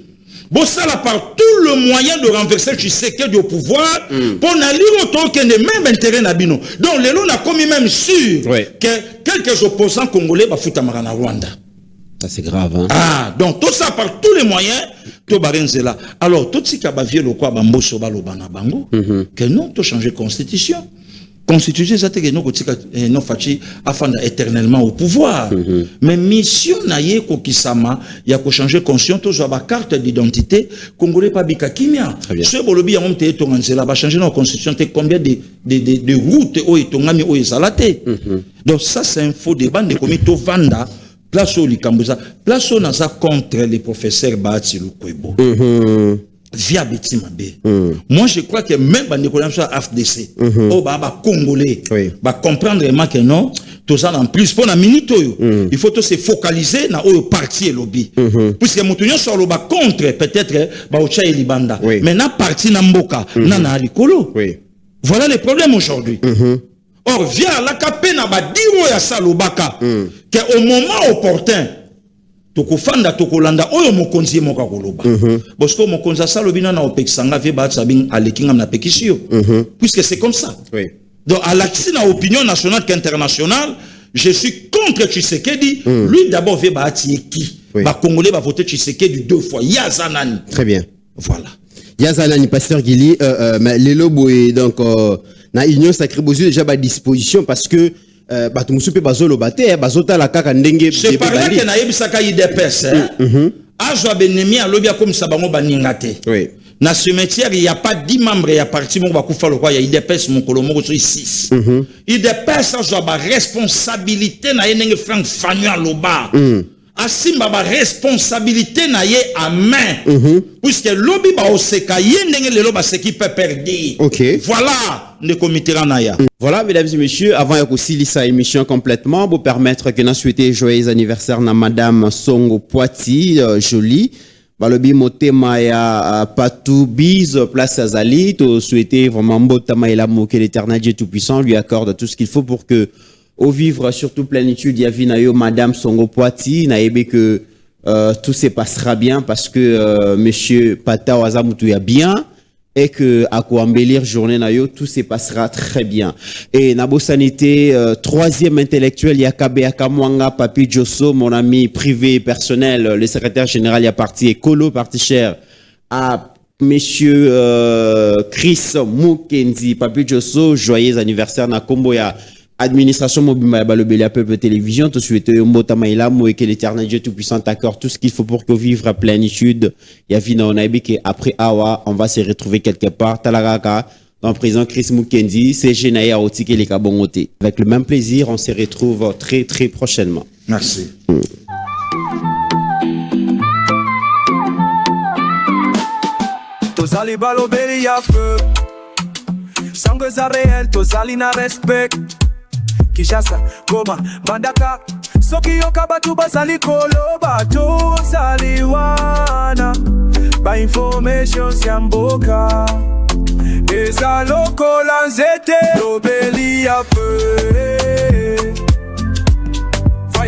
Bon, ça là par tout le moyen de renverser Tshisekedi au pouvoir pour n'aller autant que les mêmes intérêts nabino. Donc les lots n'a commis même sûr que quelques opposants congolais va foutre à Rwanda. Ça c'est grave hein. Ah, donc tout ça par tous les moyens to barenzela. Alors tout ce qui a bavié le quoi bamboso balobana bango que non to changer constitution. Constitution ça que non fachi afanda éternellement au pouvoir mais mission na ye ko kisama ya ko changer conscience to ba carte d'identité congolais pas bikakimia ce bolobi ya monte to nganzela ba changer notre constitution te combien de routes o itongami o ezalate donc ça c'est un faux débat de comité vanda place au likambuza place on a ça contre les professeurs Bahati Lukwebo via Betima B. Moi, je crois que même les Congolais AFDC, Congolais, va comprendre que non, tout ça en plus pour la minute, il faut se focaliser dans le parti et lobby. Puisque Moutounion soit le contre peut-être Baoucha et Libanda, mais na parti Namboka, nana Alikolo. Voilà les problèmes aujourd'hui. Or, via la capé na badiro ya salobaka, que au moment opportun, tokofanda tokolanda oyo mokonzi moka koloba parce que mokonzi salobina na opexanga vie ba sabing alekinga na pekisio puisque c'est comme ça donc à l'axe na opinion nationale qu'internationale je suis contre Tshisekedi lui d'abord vie ba tieki ba congolais va voter Tshisekedi 2 fois yazanani très bien voilà yazanani pasteur Gili mais les lobos donc na union sacrée besoin déjà ba disposition parce que bato musupe bazolo bate bazota la kaka ndenge c'est par là que na yebisaka IDPS azwa benemi alobia comme ça bango baningate oui na cimetière il y a pas 10 membres ya parti moko bakufa lokwa ya IDPS mokolo moko so 6 IDPS azwa ba responsabilité na yenenge Frank Fagnon loba asimba ba responsabilité na ye à main puisque lobby ba oseka yendenge lelo ba seki peut perdre OK voilà le comité ranaya. Voilà, mesdames et messieurs, avant de concilier sa émission complètement, pour permettre que nous souhaiter joyeux anniversaire à Madame Songo Poiti, jolie. Balobi motema ya Patou Biz, place Azali, to souhaiter vraiment Mbotama et l'amour que l'Éternel Dieu Tout-Puissant lui accorde tout ce qu'il faut pour que, au vivre surtout plénitude, yavi na yo Madame Songo Poiti, na ebe que tout se passera bien parce que Monsieur Pata Wazamutu ya bien. Et que à quoi embellir journée nayo tout se passera très bien. Et Nabo Sanité, troisième intellectuel Yakabe Akamwanga Papi Josso, mon ami privé et personnel, le secrétaire général y a parti Ekolo, parti cher à Monsieur Chris Mukenzi Papi Josso, joyeux anniversaire na kombo ya administration mobile balobeli à Peuple Télévision, tout suite Mbota Maïlamo et que l'Éternel Dieu Tout-Puissant accorde tout ce qu'il faut pour que vivre à plénitude. Yavina Onaibi que après Awa, on va se retrouver quelque part. Talagaka, dans le président Chris Mukendi, c'est Genaïa Otike les Kabongote. Avec le même plaisir, on se retrouve très très prochainement. Merci. Tozali balobeli ya feu. Sangue za réel, tozali na respect. Kishasa, Goma, Bandaka, soki yoka batu bazali koloba, tozali wana, ba information siamboka, eza lokola nzete, lobeli ya feu.